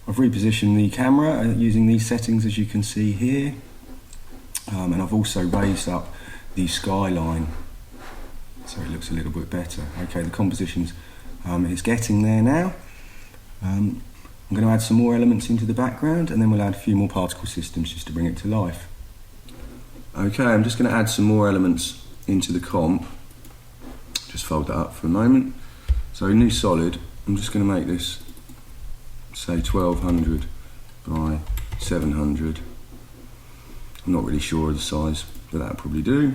I've repositioned the camera using these settings, as you can see here, and I've also raised up the skyline so it looks a little bit better. Okay, the composition is getting there now. I'm going to add some more elements into the background, and then we'll add a few more particle systems just to bring it to life. Okay, I'm just going to add some more elements into the comp. Just fold that up for a moment. So new solid, I'm just going to make this say 1200 by 700. I'm not really sure of the size, but that'll probably do.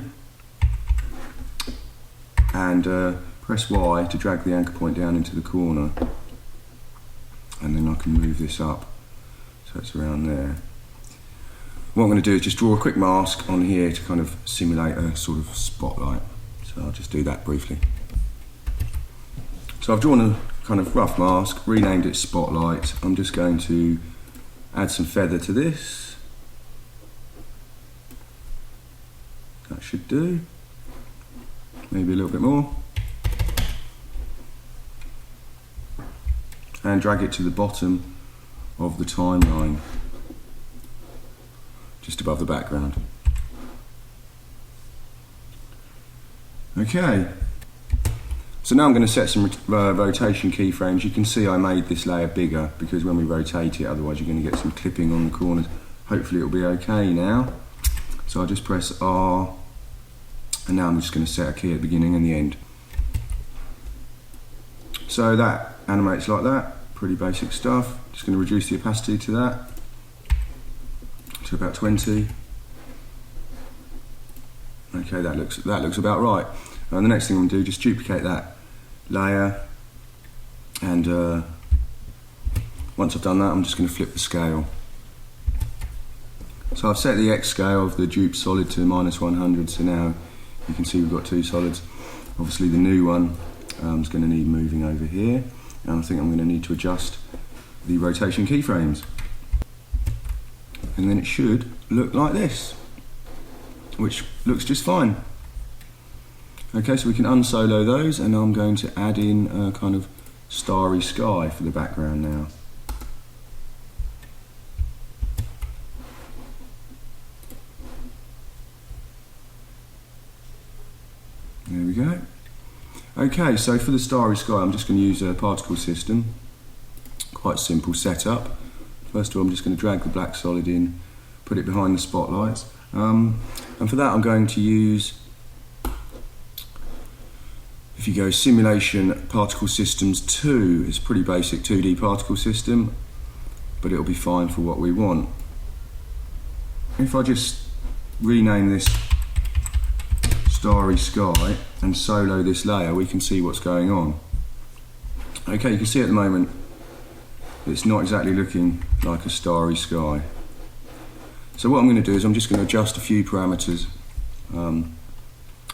And press Y to drag the anchor point down into the corner. And then I can move this up so it's around there. What I'm going to do is just draw a quick mask on here to kind of simulate a sort of spotlight. So I'll just do that briefly. So I've drawn a kind of rough mask, renamed it Spotlight. I'm just going to add some feather to this. should do. Maybe a little bit more. And drag it to the bottom of the timeline, just above the background. Okay, so now I'm going to set some rotation keyframes. You can see I made this layer bigger because when we rotate it, otherwise you're going to get some clipping on the corners. Hopefully it'll be okay now. So I'll just press R, and now I'm just going to set a key at the beginning and the end. So that animates like that, pretty basic stuff. Just going to reduce the opacity to that, to about 20. Okay, that looks about right. And the next thing I'm going to do, just duplicate that layer, and once I've done that, I'm just going to flip the scale. So I've set the X scale of the dupe solid to -100, so now you can see we've got two solids. Obviously the new one is going to need moving over here, and I think I'm going to need to adjust the rotation keyframes. And then it should look like this, which looks just fine. Okay, so we can unsolo those, and I'm going to add in a kind of starry sky for the background now. There we go. Okay, so for the starry sky, I'm just going to use a particle system. Quite simple setup. First of all, I'm just going to drag the black solid in, put it behind the spotlights. And for that, I'm going to use, if you go Simulation Particle Systems 2, it's a pretty basic 2D particle system, but it'll be fine for what we want. If I just rename this Starry Sky and solo this layer, we can see what's going on. Okay, you can see at the moment it's not exactly looking like a starry sky. So what I'm going to do is I'm just going to adjust a few parameters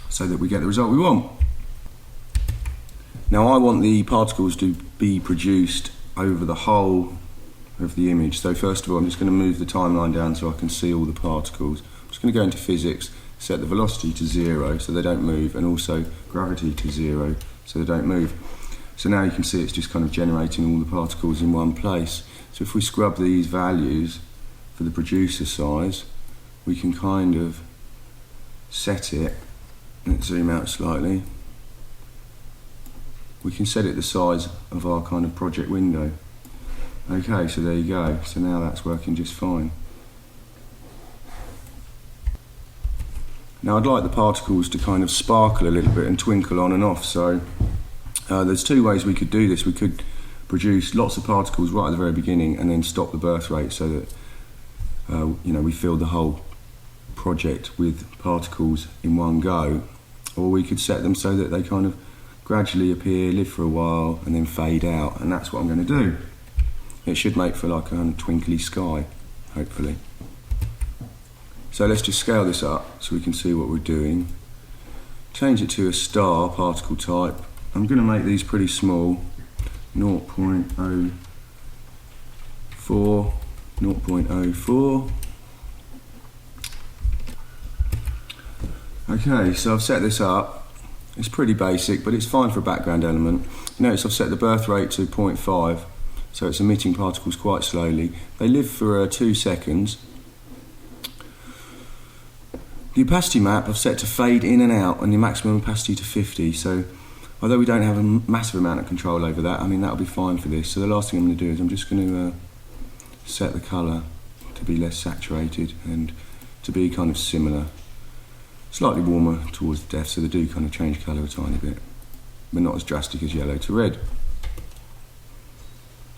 so that we get the result we want. Now I want the particles to be produced over the whole of the image. So first of all, I'm just going to move the timeline down so I can see all the particles. I'm just going to go into physics, set the velocity to 0 so they don't move, and also gravity to 0 so they don't move. So now you can see it's just kind of generating all the particles in one place. So if we scrub these values for the producer size, we can kind of set it. Let's zoom out slightly. We can set it the size of our kind of project window. Okay, so there you go. So now that's working just fine. Now I'd like the particles to kind of sparkle a little bit and twinkle on and off. So there's two ways we could do this. We could produce lots of particles right at the very beginning and then stop the birth rate so that we fill the whole project with particles in one go. Or we could set them so that they kind of gradually appear, live for a while, and then fade out, and that's what I'm going to do. It should make for like a kind of twinkly sky, hopefully. So let's just scale this up so we can see what we're doing. Change it to a star particle type. I'm going to make these pretty small, 0.04, 0.04. Okay, so I've set this up. It's pretty basic, but it's fine for a background element. Notice I've set the birth rate to 0.5, so it's emitting particles quite slowly. They live for 2 seconds. The opacity map I've set to fade in and out, and the maximum opacity to 50. So although we don't have a massive amount of control over that, I mean that'll be fine for this. So the last thing I'm going to do is I'm just going to set the colour to be less saturated and to be kind of similar. Slightly warmer towards the depth, so they do kind of change colour a tiny bit, but not as drastic as yellow to red.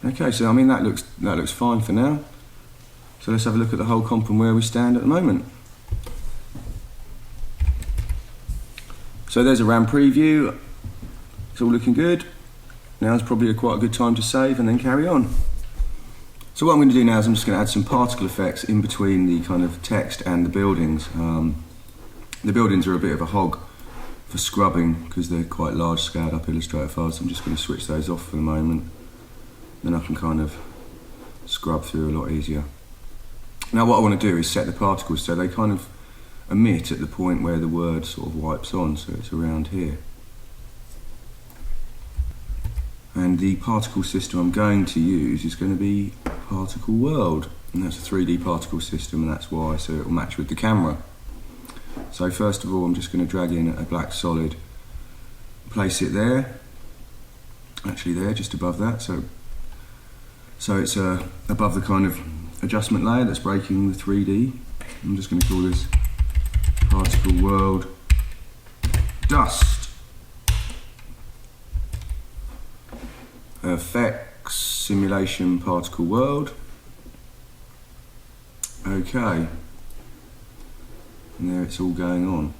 Okay, so I mean that looks fine for now. So let's have a look at the whole comp and where we stand at the moment. So there's a RAM preview. It's all looking good. Now's probably quite a good time to save and then carry on. So what I'm going to do now is I'm just going to add some particle effects in between the kind of text and the buildings. The buildings are a bit of a hog for scrubbing because they're quite large scaled up Illustrator files. So I'm just going to switch those off for the moment. Then I can kind of scrub through a lot easier. Now what I want to do is set the particles so they kind of emit at the point where the word sort of wipes on, so it's around here. And the particle system I'm going to use is going to be particle world, and that's a 3D particle system, and that's why, so it will match with the camera. So first of all, I'm just going to drag in a black solid, place it there, actually there, just above that, so it's above the kind of adjustment layer that's breaking the 3D. I'm just going to call this particle world dust. Effects simulation particle world. Okay, and there it's all going on.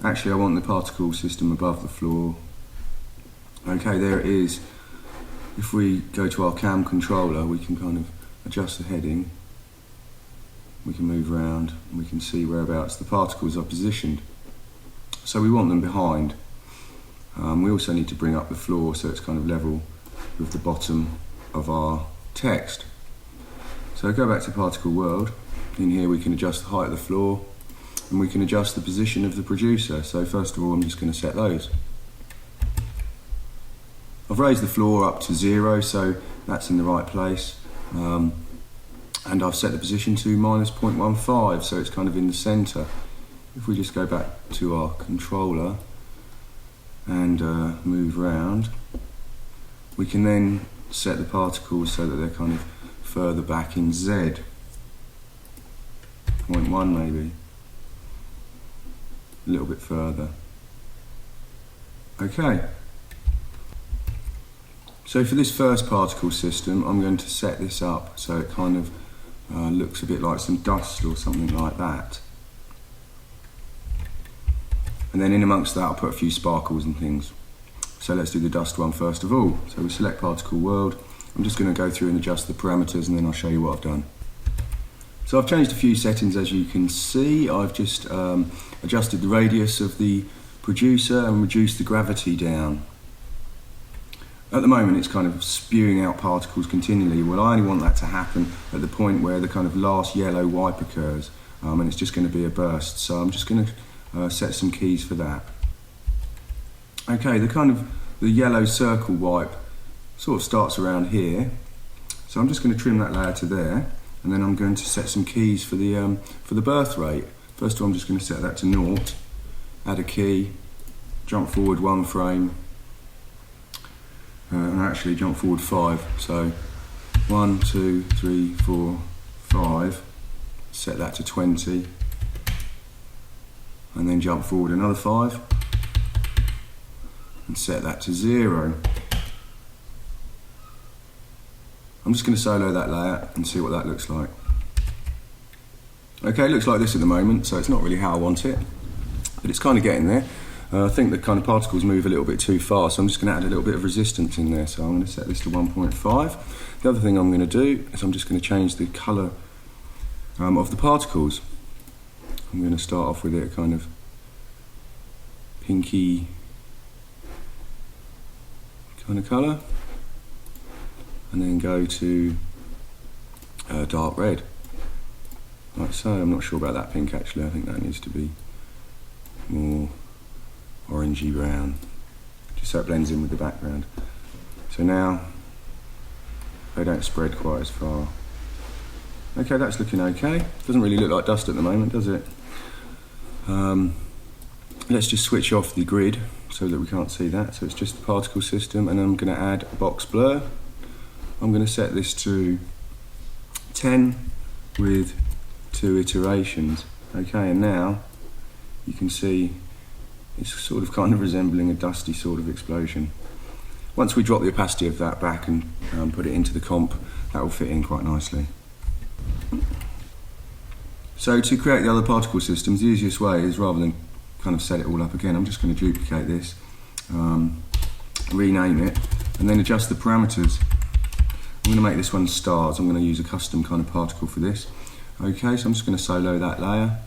Actually, I want the particle system above the floor. Okay, there it is. If we go to our cam controller, we can kind of adjust the heading. We can move around and we can see whereabouts the particles are positioned. So we want them behind. We also need to bring up the floor so it's kind of level with the bottom of our text. So go back to particle world. In here we can adjust the height of the floor and we can adjust the position of the producer. So first of all, I'm just going to set those. I've raised the floor up to 0, so that's in the right place. And I've set the position to -0.15, so it's kind of in the centre. If we just go back to our controller and move around, we can then set the particles so that they're kind of further back in Z. 0.1 maybe. A little bit further. Okay. So for this first particle system, I'm going to set this up so it kind of looks a bit like some dust or something like that. And then in amongst that, I'll put a few sparkles and things. So let's do the dust one first of all. So we select particle world. I'm just going to go through and adjust the parameters, and then I'll show you what I've done. So I've changed a few settings, as you can see. I've just adjusted the radius of the producer and reduced the gravity down. At the moment it's kind of spewing out particles continually. Well, I only want that to happen at the point where the kind of last yellow wipe occurs, and it's just going to be a burst. So I'm just going to set some keys for that. Okay, the yellow circle wipe sort of starts around here. So I'm just going to trim that layer to there, and then I'm going to set some keys for the birth rate. First of all, I'm just going to set that to 0, add a key, jump forward 1 frame, and actually jump forward 5. So 1, 2, 3, 4, 5. Set that to 20, and then jump forward another 5, and set that to 0. I'm just going to solo that layer and see what that looks like. Okay, it looks like this at the moment, so it's not really how I want it, but it's kind of getting there. I think the kind of particles move a little bit too fast, so I'm just going to add a little bit of resistance in there. So I'm going to set this to 1.5. The other thing I'm going to do is I'm just going to change the colour of the particles. I'm going to start off with it kind of pinky kind of colour, and then go to dark red, like so. I'm not sure about that pink actually. I think that needs to be more orangey brown, just so it blends in with the background. So now they don't spread quite as far. Okay, that's looking okay. Doesn't really look like dust at the moment, does it? Let's just switch off the grid so that we can't see that. So it's just the particle system, and I'm going to add a box blur. I'm going to set this to 10 with 2 iterations. Okay, and now you can see it's sort of kind of resembling a dusty sort of explosion. Once we drop the opacity of that back and put it into the comp, that will fit in quite nicely. So to create the other particle systems, the easiest way is, rather than kind of set it all up again, I'm just going to duplicate this, rename it, and then adjust the parameters. I'm going to make this one stars. I'm going to use a custom kind of particle for this. Okay, so I'm just going to solo that layer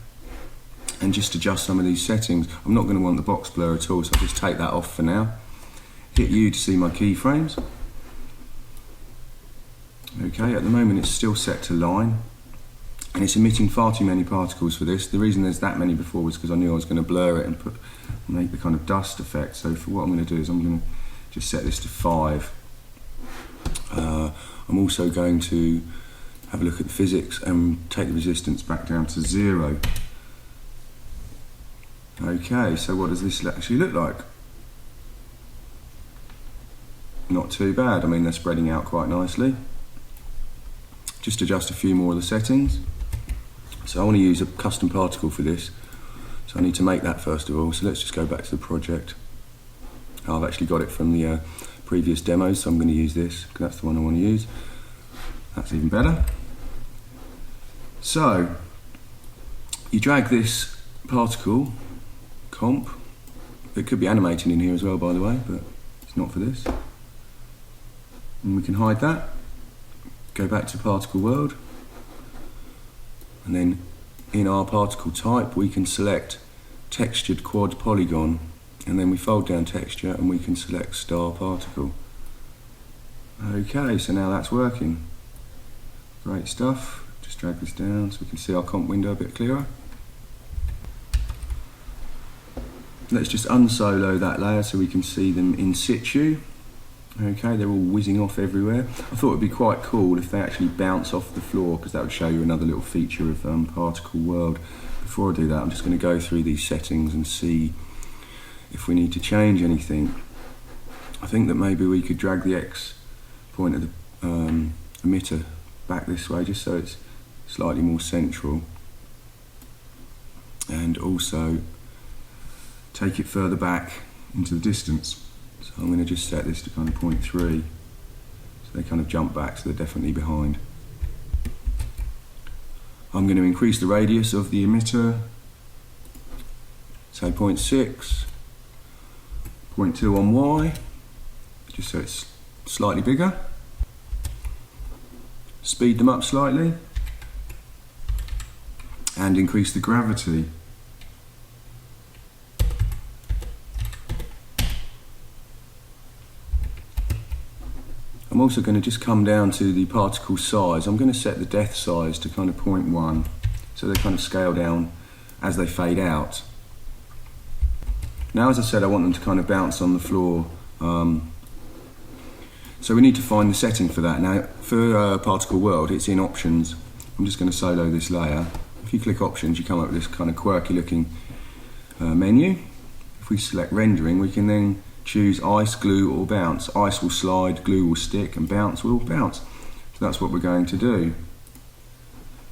and just adjust some of these settings. I'm not going to want the box blur at all, so I'll just take that off for now. Hit U to see my keyframes. Okay, at the moment it's still set to line. and it's emitting far too many particles for this. The reason there's that many before was because I knew I was going to blur it and make the kind of dust effect. So for what I'm going to do is I'm going to just set this to 5. I'm also going to have a look at the physics and take the resistance back down to 0. Okay, so what does this actually look like? Not too bad. I mean, they're spreading out quite nicely. Just adjust a few more of the settings. So I want to use a custom particle for this. So I need to make that first of all. So let's just go back to the project. I've actually got it from the previous demos, so I'm going to use this because that's the one I want to use. That's even better. So you drag this particle comp. It could be animating in here as well, by the way, but it's not for this. And we can hide that. Go back to particle world, and then in our particle type we can select textured quad polygon, and then we fold down texture and we can select star particle. Okay, so now that's working. Great stuff. Just drag this down so we can see our comp window a bit clearer. Let's just unsolo that layer so we can see them in situ. Okay, they're all whizzing off everywhere. I thought it would be quite cool if they actually bounce off the floor, because that would show you another little feature of particle world. Before I do that, I'm just going to go through these settings and see if we need to change anything. I think that maybe we could drag the X point of the emitter back this way, just so it's slightly more central, and also take it further back into the distance. So I'm going to just set this to kind of 0.3, so they kind of jump back, so they're definitely behind. I'm going to increase the radius of the emitter, say 0.6, 0.2 on Y, just so it's slightly bigger. Speed them up slightly, and increase the gravity. I'm also going to just come down to the particle size. I'm going to set the depth size to kind of 0.1, so they kind of scale down as they fade out. Now, as I said, I want them to kind of bounce on the floor. So we need to find the setting for that. Now, for particle world, it's in options. I'm just going to solo this layer. If you click options, you come up with this kind of quirky looking menu. If we select rendering, we can then choose ice, glue or bounce. Ice will slide, glue will stick, and bounce will bounce. So that's what we're going to do.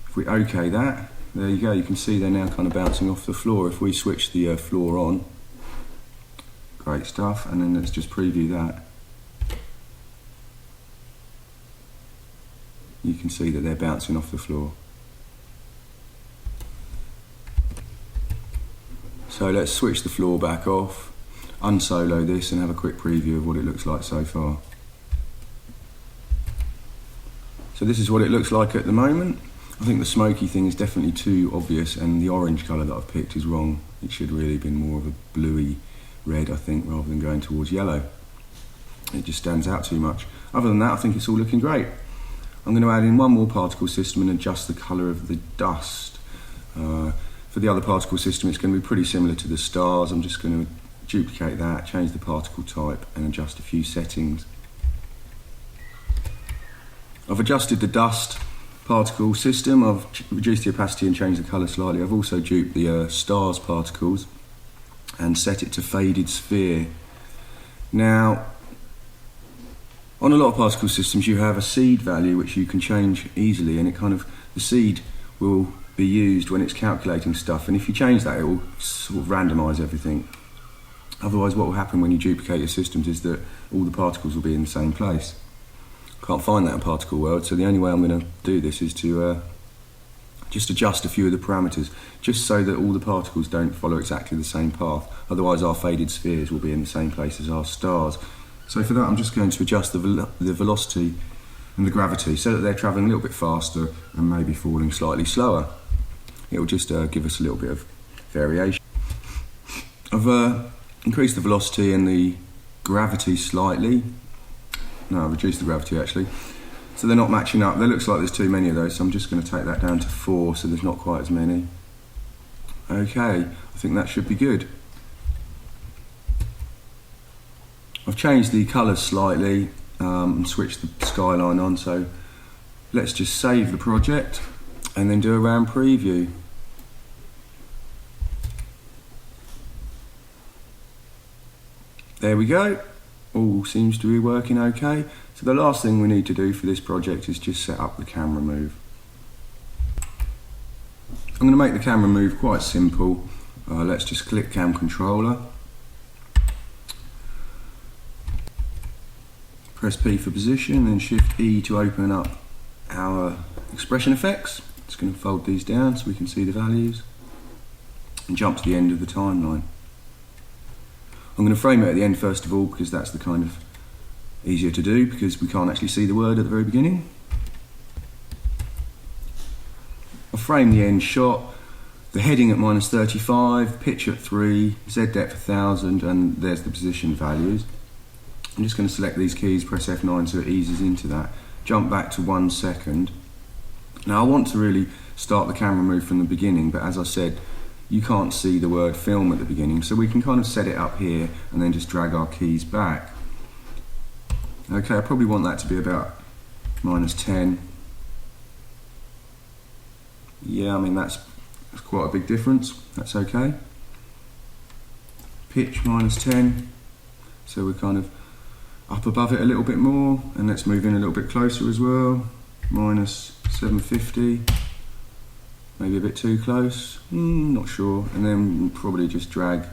If we OK that, there you go, you can see they're now kind of bouncing off the floor. If we switch the floor on, great stuff, and then let's just preview that. You can see that they're bouncing off the floor. So let's switch the floor back off, unsolo this, and have a quick preview of what it looks like so far. So this is what it looks like at the moment. I think the smoky thing is definitely too obvious, and the orange colour that I've picked is wrong. It should really have been more of a bluey red, I think, rather than going towards yellow. It just stands out too much. Other than that, I think it's all looking great. I'm going to add in one more particle system and adjust the colour of the dust. For the other particle system, it's going to be pretty similar to the stars. I'm just going to duplicate that, change the particle type, and adjust a few settings. I've adjusted the dust particle system. I've reduced the opacity and changed the colour slightly. I've also duped the stars particles and set it to faded sphere. Now, on a lot of particle systems, you have a seed value which you can change easily, and it kind of, the seed will be used when it's calculating stuff, and if you change that, it will sort of randomise everything. Otherwise, what will happen when you duplicate your systems is that all the particles will be in the same place. Can't find that in particle world, so the only way I'm going to do this is to just adjust a few of the parameters, just so that all the particles don't follow exactly the same path. Otherwise, our faded spheres will be in the same place as our stars. So for that, I'm just going to adjust the velocity and the gravity so that they're travelling a little bit faster and maybe falling slightly slower. It will just give us a little bit of variation. I've increased the velocity and the gravity slightly. No, I've reduced the gravity actually. So they're not matching up. There looks like there's too many of those, so I'm just going to take that down to 4, so there's not quite as many. Okay, I think that should be good. I've changed the colours slightly and switched the skyline on, so let's just save the project and then do a round preview. There we go, all seems to be working okay. So the last thing we need to do for this project is just set up the camera move. I'm going to make the camera move quite simple. Let's just click Cam Controller. Press P for position and Shift E to open up our expression effects. Just going to fold these down so we can see the values and jump to the end of the timeline. I'm going to frame it at the end first of all because that's the kind of easier to do because we can't actually see the word at the very beginning. I'll frame the end shot, the heading at -35, pitch at 3, Z depth 1000, and there's the position values. I'm just going to select these keys, press F9 so it eases into that. Jump back to 1 second. Now I want to really start the camera move from the beginning, but as I said, you can't see the word film at the beginning, so we can kind of set it up here and then just drag our keys back. Okay, I probably want that to be about -10. Yeah, I mean that's quite a big difference. That's okay. Pitch -10, so we're kind of up above it a little bit more, and let's move in a little bit closer as well. -750. Maybe a bit too close, not sure. And then we'll probably just drag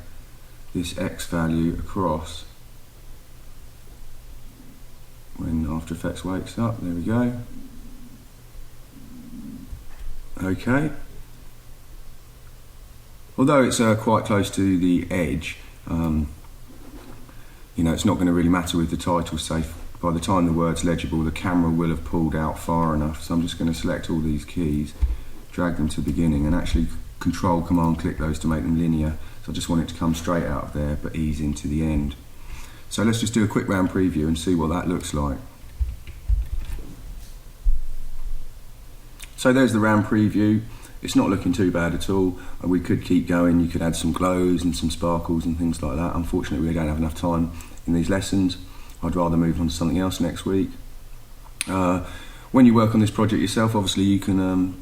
this X value across when After Effects wakes up. There we go. Okay. Although it's quite close to the edge, you know, it's not going to really matter with the title. Say by the time the word's legible, the camera will have pulled out far enough. So I'm just going to select all these keys, drag them to the beginning, and actually Control Command click those to make them linear. So I just want it to come straight out of there but ease into the end. So let's just do a quick round preview and see what that looks like. So there's the round preview. It's not looking too bad at all. We could keep going, you could add some glows and some sparkles and things like that. Unfortunately we don't have enough time in these lessons. I'd rather move on to something else next week. When you work on this project yourself, obviously you can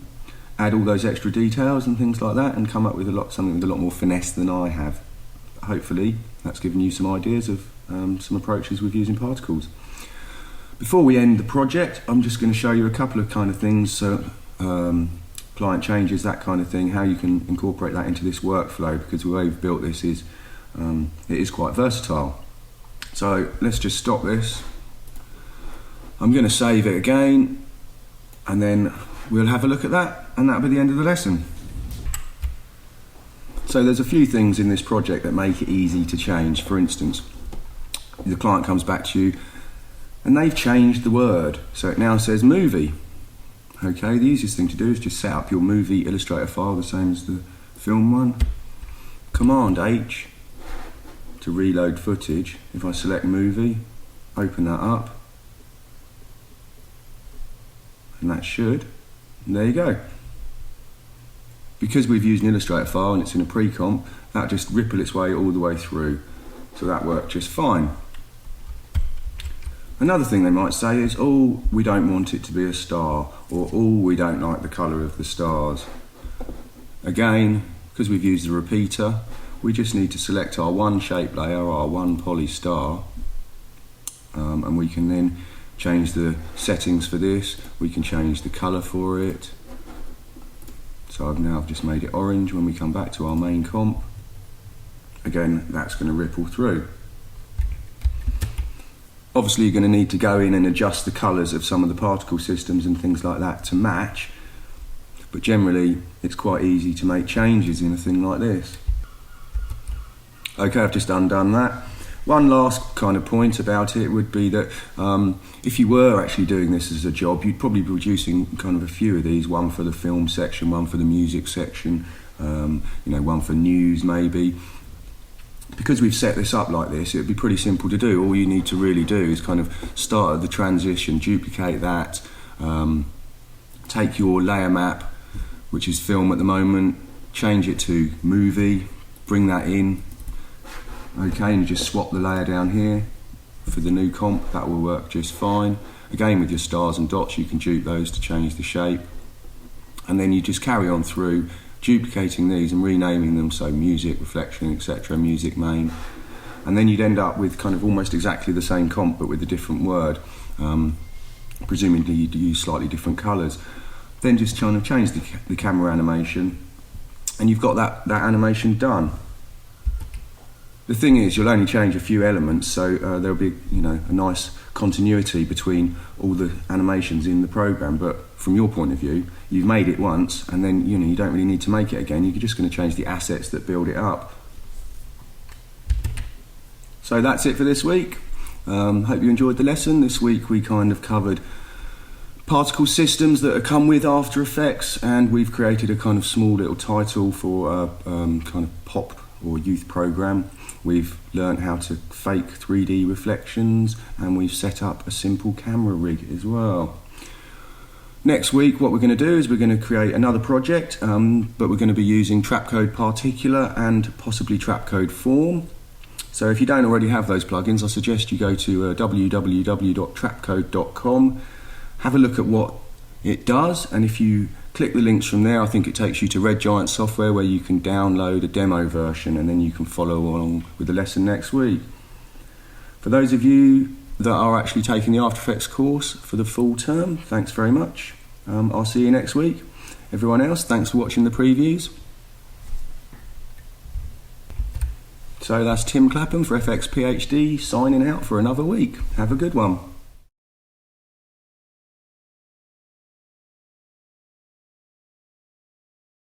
add all those extra details and things like that and come up with something with a lot more finesse than I have. Hopefully that's given you some ideas of some approaches with using particles. Before we end the project, I'm just going to show you a couple of kind of things, so client changes, that kind of thing, how you can incorporate that into this workflow, because the way we've built this is it is quite versatile. So let's just stop this. I'm going to save it again and then we'll have a look at that, and that'll be the end of the lesson. So there's a few things in this project that make it easy to change. For instance, the client comes back to you and they've changed the word, so it now says movie. Okay, the easiest thing to do is just set up your movie Illustrator file the same as the film one. Command H to reload footage. If I select movie, open that up, and that should, and there you go. Because we've used an Illustrator file and it's in a pre-comp, that'll just ripple its way all the way through. So that worked just fine. Another thing they might say is, oh, we don't want it to be a star, or oh, we don't like the colour of the stars. Again, because we've used a repeater, we just need to select our one shape layer, our one poly star, and we can then change the settings for this. We can change the colour for it. So I've now just made it orange. When we come back to our main comp, again, that's going to ripple through. Obviously you're going to need to go in and adjust the colours of some of the particle systems and things like that to match, but generally it's quite easy to make changes in a thing like this. Okay, I've just undone that. One last kind of point about it would be that if you were actually doing this as a job, you'd probably be producing kind of a few of these, one for the film section, one for the music section, you know, one for news maybe. because we've set this up like this, it would be pretty simple to do. All you need to really do is kind of start at the transition, duplicate that, take your layer map, which is film at the moment, change it to movie, bring that in, okay, and you just swap the layer down here for the new comp. That will work just fine. Again, with your stars and dots, you can dupe those to change the shape, and then you just carry on through duplicating these and renaming them, so music, reflection, etc., music main, and then you'd end up with kind of almost exactly the same comp but with a different word. Presumably you'd use slightly different colours. Then just trying to change the camera animation, and you've got that animation done. The thing is, you'll only change a few elements, so there'll be a nice continuity between all the animations in the program. But from your point of view, you've made it once, and then you don't really need to make it again. You're just going to change the assets that build it up. So that's it for this week. Hope you enjoyed the lesson. This week we kind of covered particle systems that come with After Effects, and we've created a kind of small little title for a kind of pop or youth program. We've learned how to fake 3D reflections, and we've set up a simple camera rig as well. Next week what we're going to do is we're going to create another project, but we're going to be using Trapcode Particular and possibly Trapcode Form. So if you don't already have those plugins, I suggest you go to www.trapcode.com, have a look at what it does, and if you click the links from there, I think it takes you to Red Giant Software, where you can download a demo version, and then you can follow along with the lesson next week. For those of you that are actually taking the After Effects course for the full term, thanks very much. I'll see you next week. Everyone else, thanks for watching the previews. So that's Tim Clapham for FX PhD signing out for another week. Have a good one.